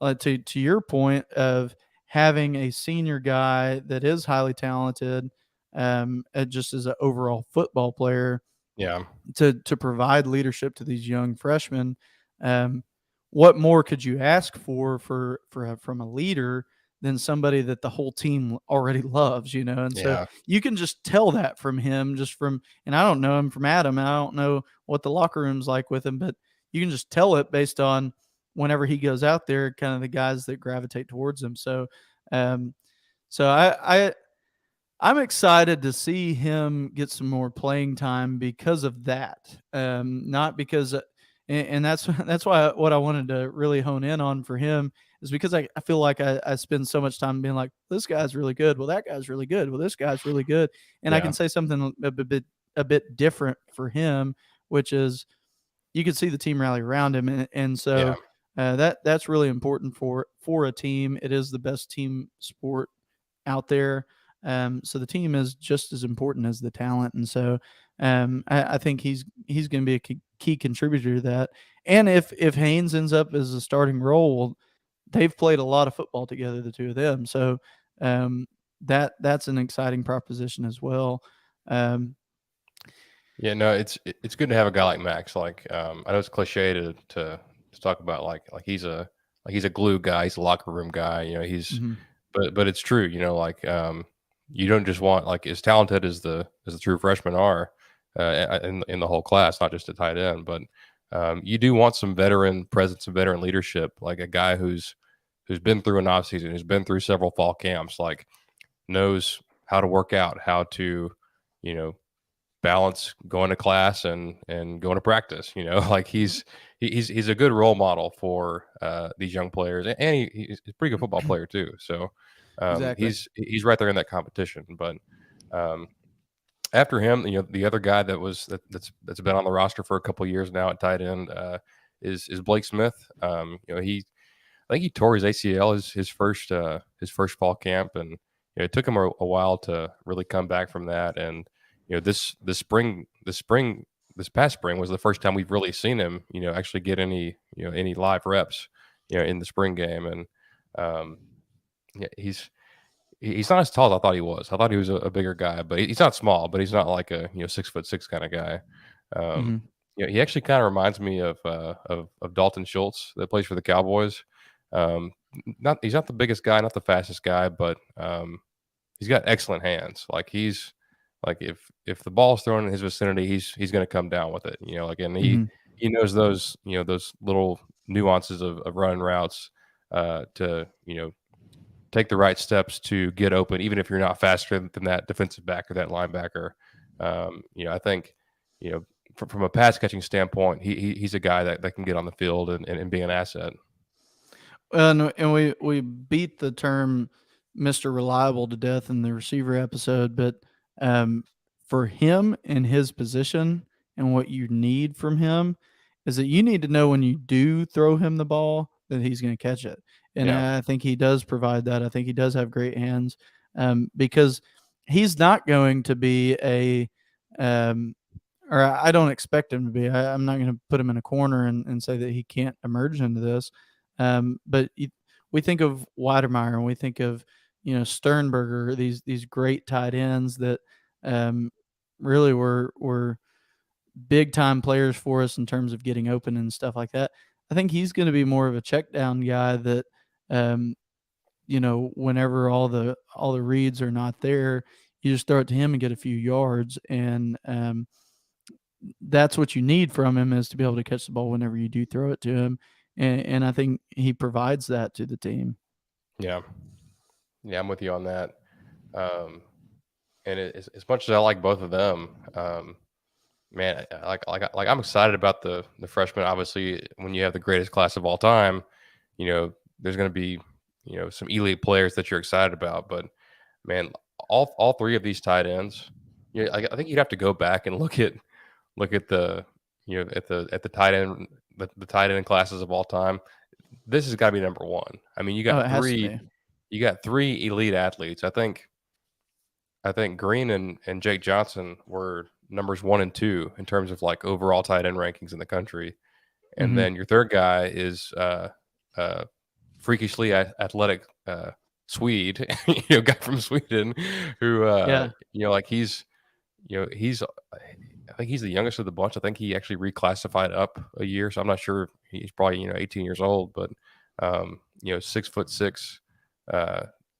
To your point of having a senior guy that is highly talented, just as an overall football player, Yeah, to provide leadership to these young freshmen. Um, what more could you ask from a leader than somebody that the whole team already loves, And so yeah, you can just tell that from him, and I don't know him from Adam. I don't know what the locker room's like with him, but you can just tell it based on whenever he goes out there, kind of the guys that gravitate towards him. Um, so I'm excited to see him get some more playing time because of that. Not because, and that's that's why what I wanted to really hone in on for him is because I feel like I spend so much time being like, this guy's really good. Well, that guy's really good. Well, this guy's really good, and I can yeah, say something a bit different for him, which is you could see the team rally around him, and yeah, so that's really important for a team. It is the best team sport out there. So the team is just as important as the talent, and so I think he's going to be a key contributor to that. And if Haynes ends up as a starting role, well, they've played a lot of football together, the two of them. So um, that's an exciting proposition as well. Um, yeah. No, it's good to have a guy like Max. Like, I know it's cliche to talk about like he's a glue guy, he's a locker room guy. mhm. But it's true. You don't just want like as talented as the true freshmen are in the whole class, not just a tight end, but you do want some veteran presence and veteran leadership, like a guy who's been through an off season, who's been through several fall camps, like knows how to work out, how to, you know, balance going to class and going to practice. Like he's a good role model for these young players, and he's a pretty good football player too. So Exactly. he's right there in that competition. But um, after him, the other guy that's been on the roster for a couple years now at tight end is Blake Smith. I think he tore his ACL his first fall camp, and it took him a while to really come back from that. And this past spring was the first time we've really seen him, actually get any live reps, in the spring game. And um, yeah, he's not as tall as I thought he was. I thought he was a bigger guy, but he's not small, but he's not like a 6'6" kind of guy. Um, Hmm. he actually kind of reminds me of Dalton Schultz that plays for the Cowboys. Not He's not the biggest guy, not the fastest guy, but he's got excellent hands. Like Like if the ball's thrown in his vicinity, he's going to come down with it. Like, and Mhm. he knows those those little nuances of running routes to take the right steps to get open, even if you're not faster than that defensive back or that linebacker. I think from a pass catching standpoint, he's a guy that can get on the field and be an asset. And we beat the term Mr. Reliable to death in the receiver episode, but um, for him and his position and what you need from him is that you need to know when you do throw him the ball that he's going to catch it. And Yeah, I think he does provide that. I think he does have great hands because he's not going to be um, or I don't expect him to be. I'm not going to put him in a corner and say that he can't emerge into this. But we think of Weidemeyer and we think of Sternberger, these great tight ends that um, really were big time players for us in terms of getting open and stuff like that. I think he's going to be more of a check down guy that um, whenever all the reads are not there, you just throw it to him and get a few yards and that's what you need from him is to be able to catch the ball whenever you do throw it to him. And I think he provides that to the team. yeah, yeah. I'm with you on that. Um, and as much as I like both of them, man, like I'm excited about the freshmen. Obviously, when you have the greatest class of all time, there's going to be some elite players that you're excited about. But man, all three of these tight ends, I think you'd have to go back and look at the at the tight end the tight end classes of all time. This has got to be number one. I mean, Oh, it has to be. you got three elite athletes. I think Green and Jake Johnson were numbers 1 and 2 in terms of like overall tight end rankings in the country. And Hmm. then your third guy is uh, freakishly athletic Swede, guy from Sweden, who Yeah. like he's I think he's the youngest of the bunch. I think he actually reclassified up a year, so I'm not sure. He's probably 18 years old, but 6'6",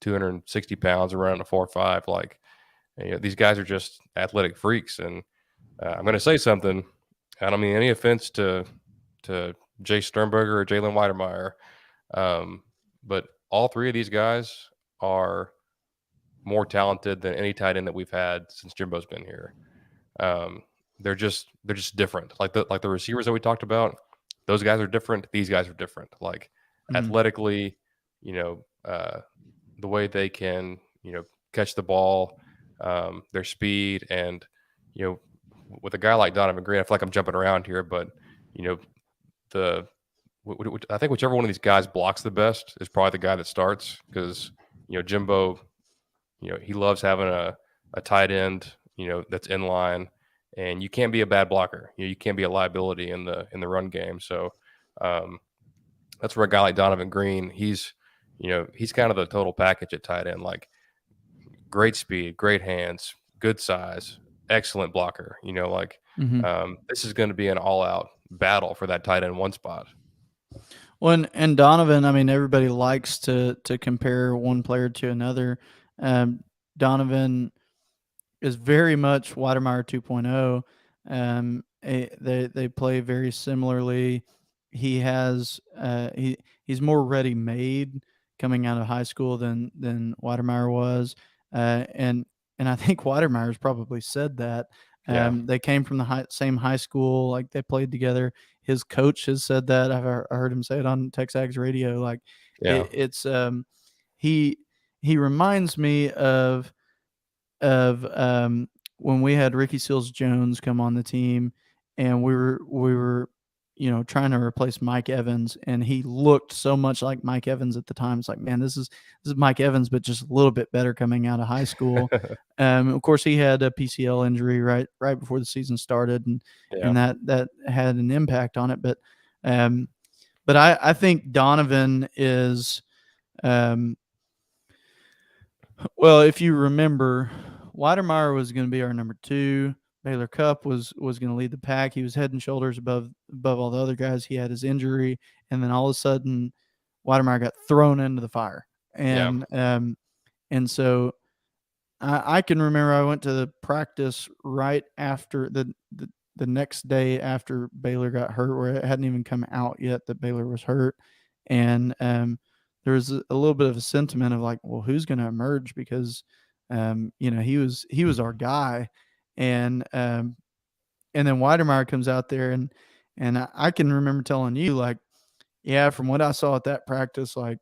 260 pounds, around a 4.5. Like these guys are just athletic freaks, and I'm going to say something. I don't mean any offense to Jay Sternberger or Jalen Weidemeyer, but all three of these guys are more talented than any tight end that we've had since Jimbo's been here. Um, they're just different. Like the receivers that we talked about, those guys are different. These guys are different. Like Hmm. athletically, the way they can catch the ball, their speed, and you know with a guy like Donovan Green, I feel like I'm jumping around here, but you know the I think whichever one of these guys blocks the best is probably the guy that starts because Jimbo, he loves having a tight end that's in line, and you can't be a bad blocker. You can't be a liability in the run game. So um, that's where a guy like Donovan Green, he's kind of the total package at tight end. Like great speed, great hands, good size, excellent blocker. Hmm. This is going to be an all out battle for that tight end one spot. Well, and Donovan, I mean, everybody likes to compare one player to another. Donovan is very much Weidemeyer 2.0. They play very similarly. He has he's more ready made coming out of high school than Weidemeyer was, and I think Weidermeyer's probably said that. Yeah, They came from the same high school, like they played together. His coach has said that. I heard him say it on Texags radio. Like yeah, it's he he reminds me of when we had Ricky Seals Jones come on the team, and we were trying to replace Mike Evans, and he looked so much like Mike Evans at the time. It's like, man, this is Mike Evans, but just a little bit better coming out of high school. Of course, he had a PCL injury right before the season started, and yeah, and that had an impact on it. Um, but I think Donovan is um, well, if you remember, Weidemeyer was going to be our number 2. Baylor Cup was going to lead the pack. He was head and shoulders above all the other guys. He had his injury, and then all of a sudden, Weidemeyer got thrown into the fire, yeah, and so I can remember I went to the practice right after the next day after Baylor got hurt, where it hadn't even come out yet that Baylor was hurt, and there was a little bit of a sentiment of like, well, who's going to emerge because he was our guy, and and then Weidemeyer comes out there and I can remember telling you like, yeah, from what I saw at that practice, like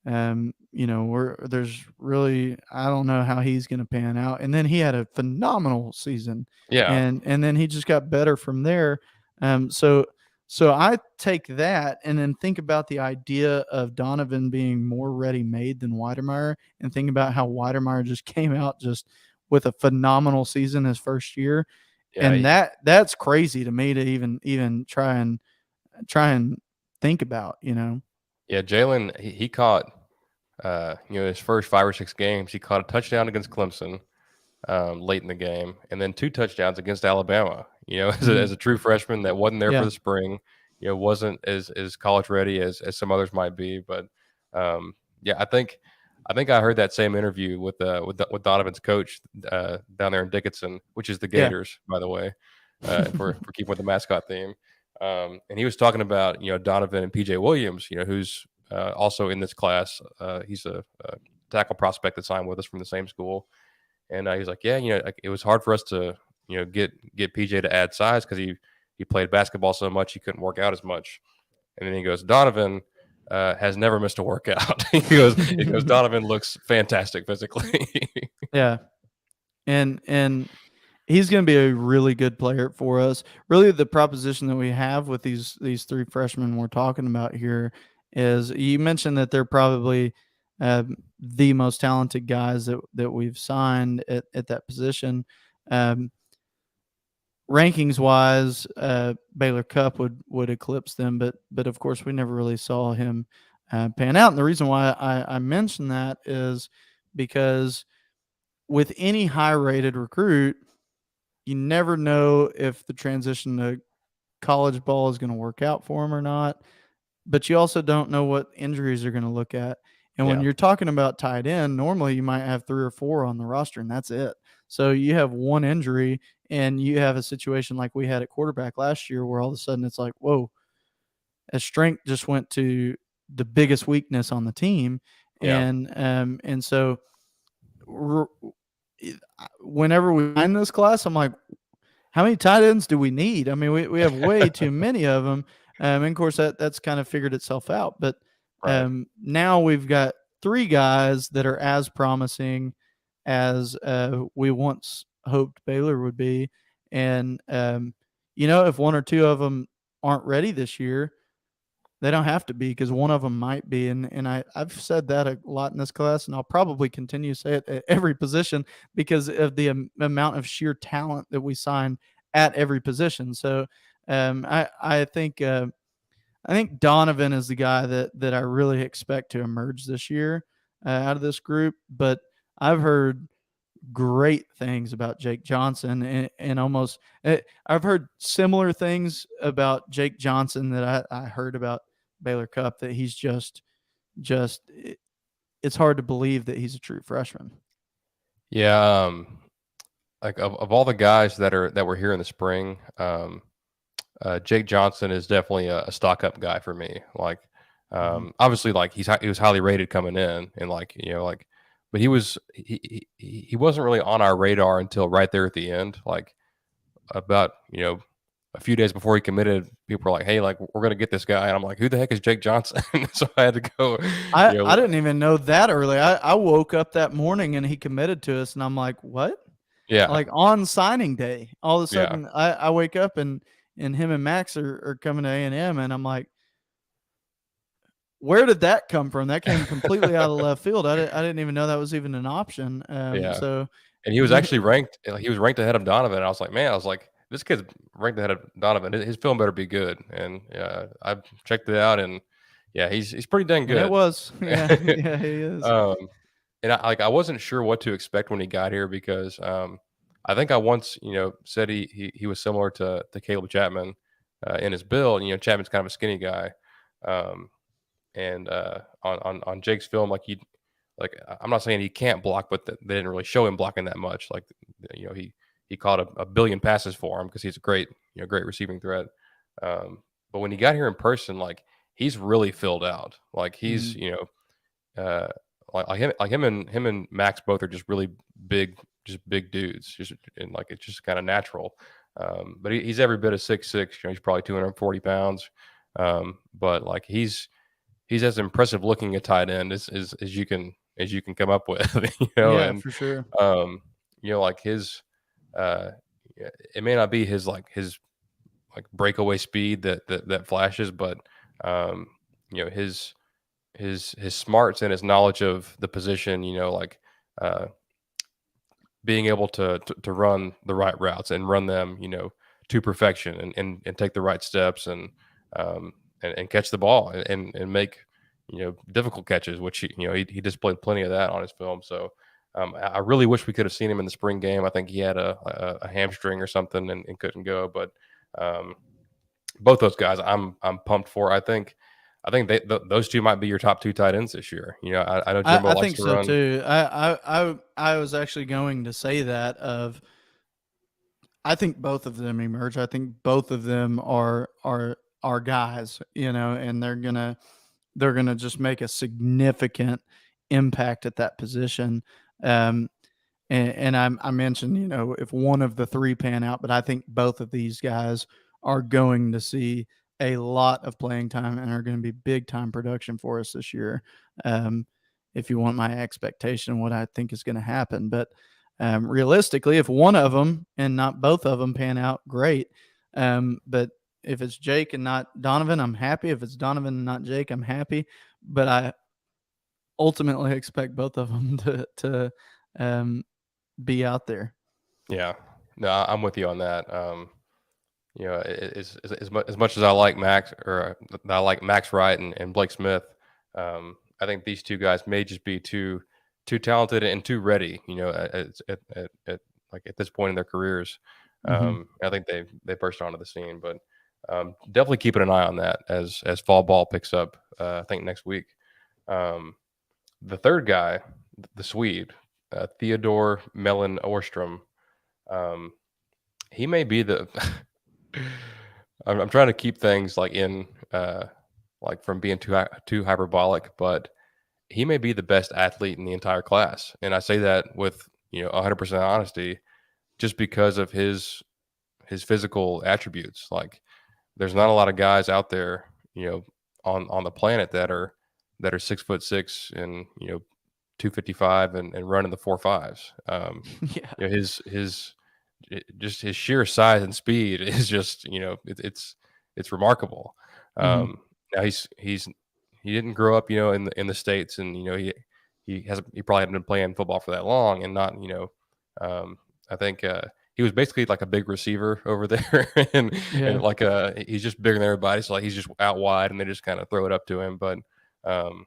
there's really I don't know how he's going to pan out. And then he had a phenomenal season, Yeah, and then he just got better from there. So I take that and then think about the idea of Donovan being more ready made than Weidemeyer, and think about how Weidemeyer just came out just with a phenomenal season his first year, yeah, and that's crazy to me to even try and think about, yeah. Jalen, he caught his first 5 or 6 games. He caught a touchdown against Clemson late in the game, and then 2 touchdowns against Alabama. Mhm. As a true freshman that wasn't there for Yeah. the spring, wasn't as college ready as some others might be. But yeah, I think I heard that same interview with Donovan's coach down there in Dickinson, which is the Yeah. Gators, by the way, for keeping with the mascot theme. And he was talking about Donovan and PJ Williams, who's also in this class. He's a tackle prospect that signed with us from the same school. And he's like, yeah, like, it was hard for us to, get PJ to add size because he played basketball so much he couldn't work out as much. And then he goes, Donovan has never missed a workout. He goes, Donovan looks fantastic physically. Yeah. And he's going to be a really good player for us. Really, the proposition that we have with these three freshmen we're talking about here is you mentioned that they're probably the most talented guys that we've signed at that position. Um, Rankings wise, Baylor Cup would eclipse them, but of course we never really saw him pan out. And the reason why I mention that is because with any high rated recruit, you never know if the transition to college ball is going to work out for him or not. But you also don't know what injuries are going to look at. And when Yeah, you're talking about tight end, normally you might have 3 or 4 on the roster, and that's it. So you have one injury, and you have a situation like we had at quarterback last year, where all of a sudden it's like, whoa, a strength just went to the biggest weakness on the team, yeah, and so whenever we find this class, I'm like, how many tight ends do we need? I mean, we have way too many of them. And of course, that's kind of figured itself out. But right. now we've got 3 guys that are as promising as we once hoped Baylor would be. And, if 1 or 2 of them aren't ready this year, they don't have to be, because one of them might be, and I've said that a lot in this class, and I'll probably continue to say it at every position because of the amount of sheer talent that we sign at every position. So I think Donovan is the guy that I really expect to emerge this year out of this group. But I've heard great things about Jake Johnson, and almost I've heard similar things about Jake Johnson that I heard about Baylor Cup, that he's just it's hard to believe that he's a true freshman. Yeah, like of all the guys that were here in the spring, Jake Johnson is definitely a stock up guy for me. Like, Mhm. obviously, like he was highly rated coming in, and like, but he wasn't really on our radar until right there at the end. Like about a few days before he committed, people were like, "Hey, like we're gonna get this guy," and I'm like, "Who the heck is Jake Johnson?" So I had to go, I you I know, didn't even know that early. I woke up that morning and he committed to us, and I'm like, what? yeah, Like on signing day, all of a yeah. sudden I wake up and him and Max are coming to A&M, and I'm like, where did that come from? That came completely out of left field. I didn't even know that was even an option. Yeah, So and he was actually ranked. He was ranked ahead of Donovan. And I was like, man, I was like, this kid's ranked ahead of Donovan. His film better be good. And I checked it out, and yeah, he's pretty dang and it good. was. Yeah, yeah, he is. um, and I wasn't sure what to expect when he got here because I think I once said he was similar to Caleb Chapman in his build. Chapman's kind of a skinny guy, and on Jake's film, like like I'm not saying he can't block, but they didn't really show him blocking that much. Like he caught a billion passes for him because he's a great great receiving threat. But when he got here in person, like he's really filled out. Like he's Mhm. uh, like him and Max both are just really big, just big dudes. Just and like it's just kind of natural. But he's every bit of 6'6". He's probably 240 pounds. But like he's as impressive looking a tight end as you can come up with, Yeah, and for sure. um, like uh, yeah, it may not be his like breakaway speed that flashes, but um, his his smarts and his knowledge of the position, like uh, being able to run the right routes and run them, to perfection and take the right steps um, and catch the ball and make difficult catches, which he displayed plenty of that on his film. So I really wish we could have seen him in the spring game. I think he had a hamstring or something and couldn't go, but um, both those guys I'm pumped for. I think those two might be your top two tight ends this year. I know Jimbo I likes think to so run. too. I was actually going to say that of I think both of them emerge. I think both of them are guys, and they're gonna just make a significant impact at that position. Um, and I mentioned, if one of the three pan out, but I think both of these guys are going to see a lot of playing time and are going to be big time production for us this year. Um, if you want my expectation, what I think is going to happen, but realistically, if one of them and not both of them pan out, great. But if it's Jake and not Donovan, I'm happy. If it's Donovan and not Jake, I'm happy. But I ultimately expect both of them to um, be out there. Yeah, no, I'm with you on that. As much as I like Max or I like Max Wright and Blake Smith, I think these two guys may just be too talented and too ready. Like at this point in their careers, Mhm. I think they burst onto the scene. But definitely keeping an eye on that as fall ball picks up. I think next week. Um, the third guy, the Swede, Theodore Mellon Orstrom. Um, he may be the I'm trying to keep things like in like from being too hyperbolic, but he may be the best athlete in the entire class, and I say that with 100% honesty, just because of his physical attributes. Like, there's not a lot of guys out there, on the planet that are 6'6" and 255 and running the 4.5s. Yeah. Just his sheer size and speed is just it's remarkable. Mhm. Now he didn't grow up in the states, and he probably hadn't been playing football for that long, and not um, I think he was basically like a big receiver over there, and Yeah. like he's just bigger than everybody, so like he's just out wide, and they just kind of throw it up to him. But um,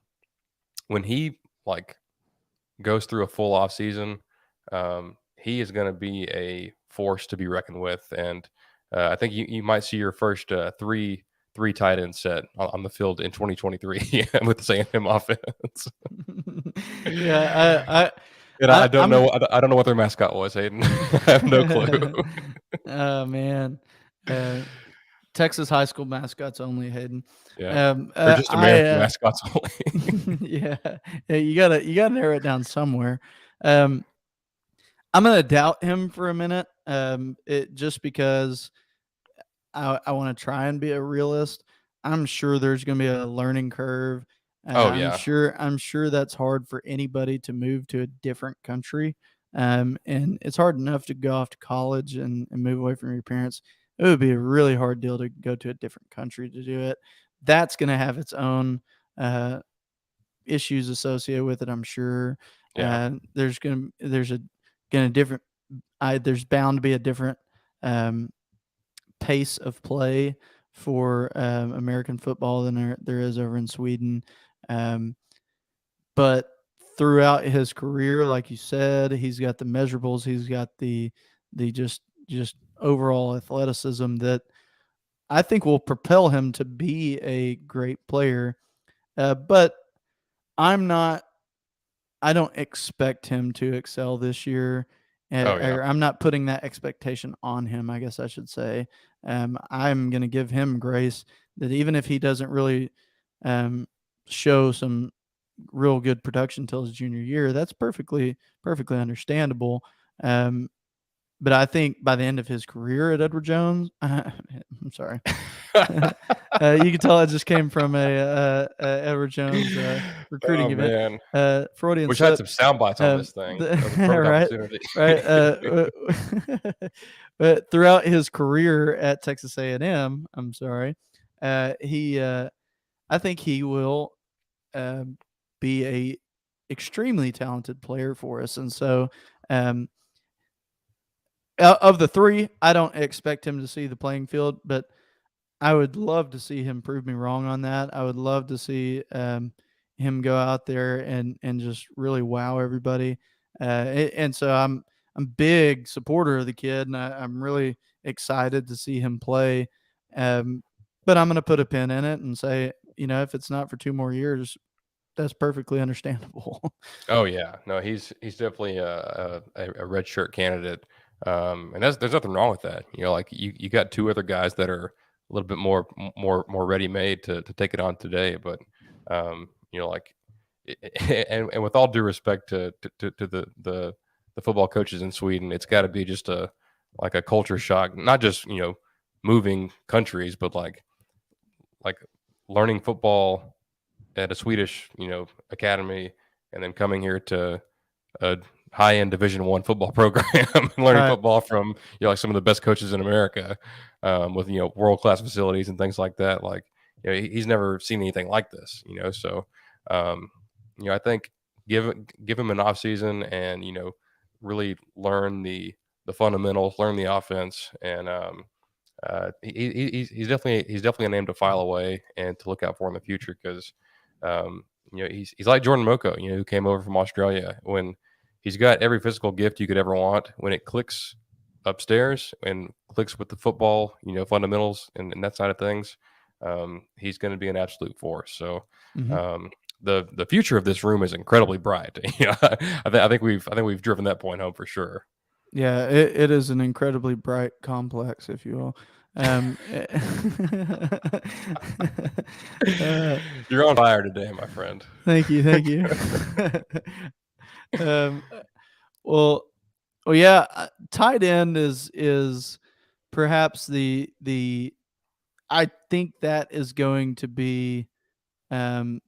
when he like goes through a full off season, he is going to be a force to be reckoned with. And I think you might see your first three tight end set on the field in 2023 with the Sam offense. Yeah. And I don't I'm. know. I don't know what their mascot was, Hayden. I have no clue. Oh man. Uh, Texas high school mascots only, Hayden. Yeah, Um, or uh, just I American mascots only. yeah, yeah, you gotta narrow it down somewhere. Um, I'm gonna doubt him for a minute. It just because I want to try and be a realist. I'm sure there's going to be a learning curve. Oh I'm yeah, sure I'm sure that's hard for anybody to move to a different country. And it's hard enough to go off to college and move away from your parents. It would be a really hard deal to go to a different country to do it. That's going to have its own issues associated with it. I'm sure. yeah, There's a different. There's bound to be a different um, pace of play for American football than there is over in Sweden. Um, but throughout his career, like you said, he's got the measurables. He's got the just overall athleticism that I think will propel him to be a great player. But I'm not. I don't expect him to excel this year. Oh yeah. Or I'm not putting that expectation on him, I guess I should say. I'm going to give him grace that even if he doesn't really show some real good production until his junior year, that's perfectly understandable. Um, but I think by the end of his career at Edward Jones, I'm sorry. You can tell I just came from a Edward Jones Oh recruiting event. man. Freudian Wish I had slip. some sound bites on this thing. That was a perfect Right, opportunity. right. But throughout his career at Texas A&M, I'm sorry, he I think he will um, be a extremely talented player for us, and so um, of the three, I don't expect him to see the playing field, but I would love to see him prove me wrong on that. I would love to see him go out there and just really wow everybody. And so I'm big supporter of the kid, and I'm really excited to see him play. Um, but I'm going to put a pin in it and say, if it's not for 2 more years, that's perfectly understandable. Oh yeah, no, he's definitely a red shirt candidate, and there's nothing wrong with that. Like you got two other guys that are a little bit more ready made to take it on today, but like, and with all due respect to the football coaches in Sweden, it's got to be just a culture shock, not just moving countries, but like learning football at a Swedish, academy, and then coming here to a high-end Division I football program and learning Right. football from like some of the best coaches in America, with world-class facilities and things like that. Like, he's never seen anything like this. So um, I think give him an off season and really learn the fundamentals, learn the offense, and he's definitely a name to file away and to look out for in the future because he's like Jordan Moko, who came over from Australia. When he's got every physical gift you could ever want, when it clicks upstairs and clicks with the football, fundamentals and that side of things, he's going to be an absolute force. So Hmm. um, the future of this room is incredibly bright. I think we've driven that point home for sure. Yeah, it is an incredibly bright complex, if you will. Um, uh, You're on fire today, my friend. Thank you, thank you. um, well, yeah, tight end is perhaps the I think that is going to be um,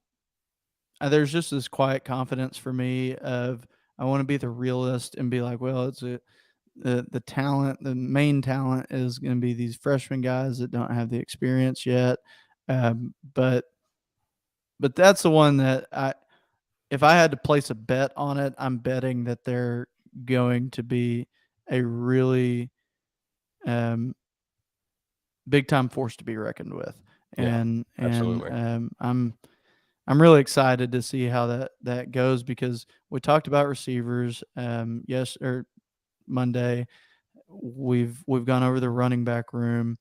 there's just this quiet confidence for me of I want to be the realist and be like, well, the talent, the main talent is going to be these freshman guys that don't have the experience yet. Um, but but that's the one that if I had to place a bet on it, I'm betting that they're going to be a really um, big time force to be reckoned with, Yeah, and absolutely. I'm really excited to see how that goes because we talked about receivers. Yes, or Monday, we've gone over the running back room.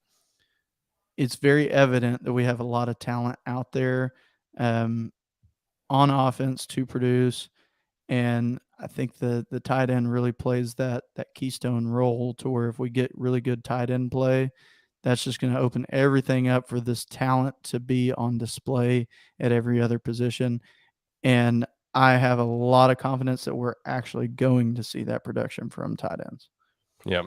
It's very evident that we have a lot of talent out there um, on offense to produce, and I think the tight end really plays that keystone role to where if we get really good tight end play, that's just going to open everything up for this talent to be on display at every other position. And I have a lot of confidence that we're actually going to see that production from tight ends. Yeah.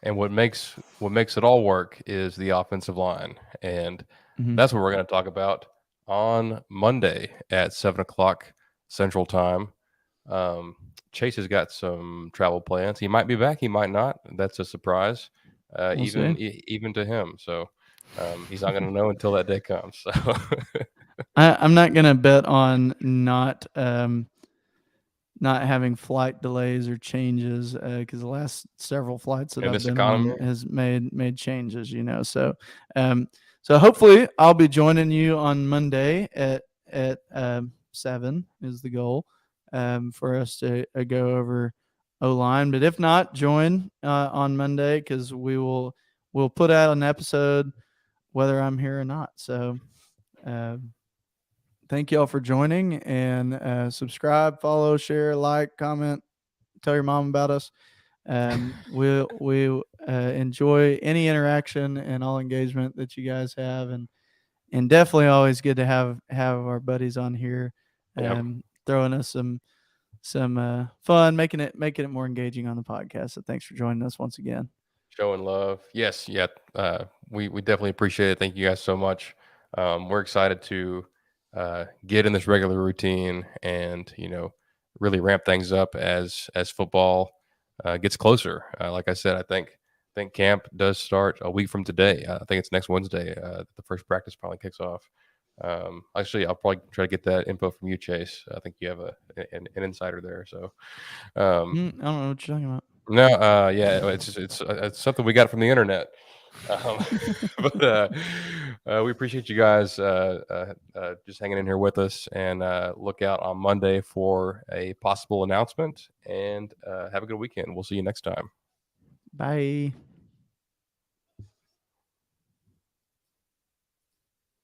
And what makes it all work is the offensive line, and Mhm. that's what we're going to talk about on Monday at 7 o'clock Central Time. Um, Chase has got some travel plans. He might be back. He might not. That's a surprise, We'll see. even to him. So he's not going to know until that day comes. So I'm not gonna bet on not having flight delays or changes because the last several flights that in I've this been economy, on has made changes, um, so hopefully I'll be joining you on Monday at 7 is the goal for us to go over O line. But if not, join on Monday because we'll put out an episode whether I'm here or not. So. Um, thank y'all for joining, and subscribe, follow, share, like, comment, tell your mom about us. We enjoy any interaction and all engagement that you guys have, and definitely always good to have our buddies on here, Yeah. throwing us some fun, making it more engaging on the podcast. So thanks for joining us once again. Showing love. Yes. Yeah. We definitely appreciate it. Thank you guys so much. We're excited to get in this regular routine and, really ramp things up as football gets closer. Like I said, I think camp does start a week from today. I think it's next Wednesday. The first practice probably kicks off. Actually, I'll probably try to get that info from you, Chase. I think you have an insider there. So, um, I don't know what you're talking about. no, yeah, it's something we got from the internet. Um, but we appreciate you guys just hanging in here with us, and look out on Monday for a possible announcement. And have a good weekend. We'll see you next time. Bye.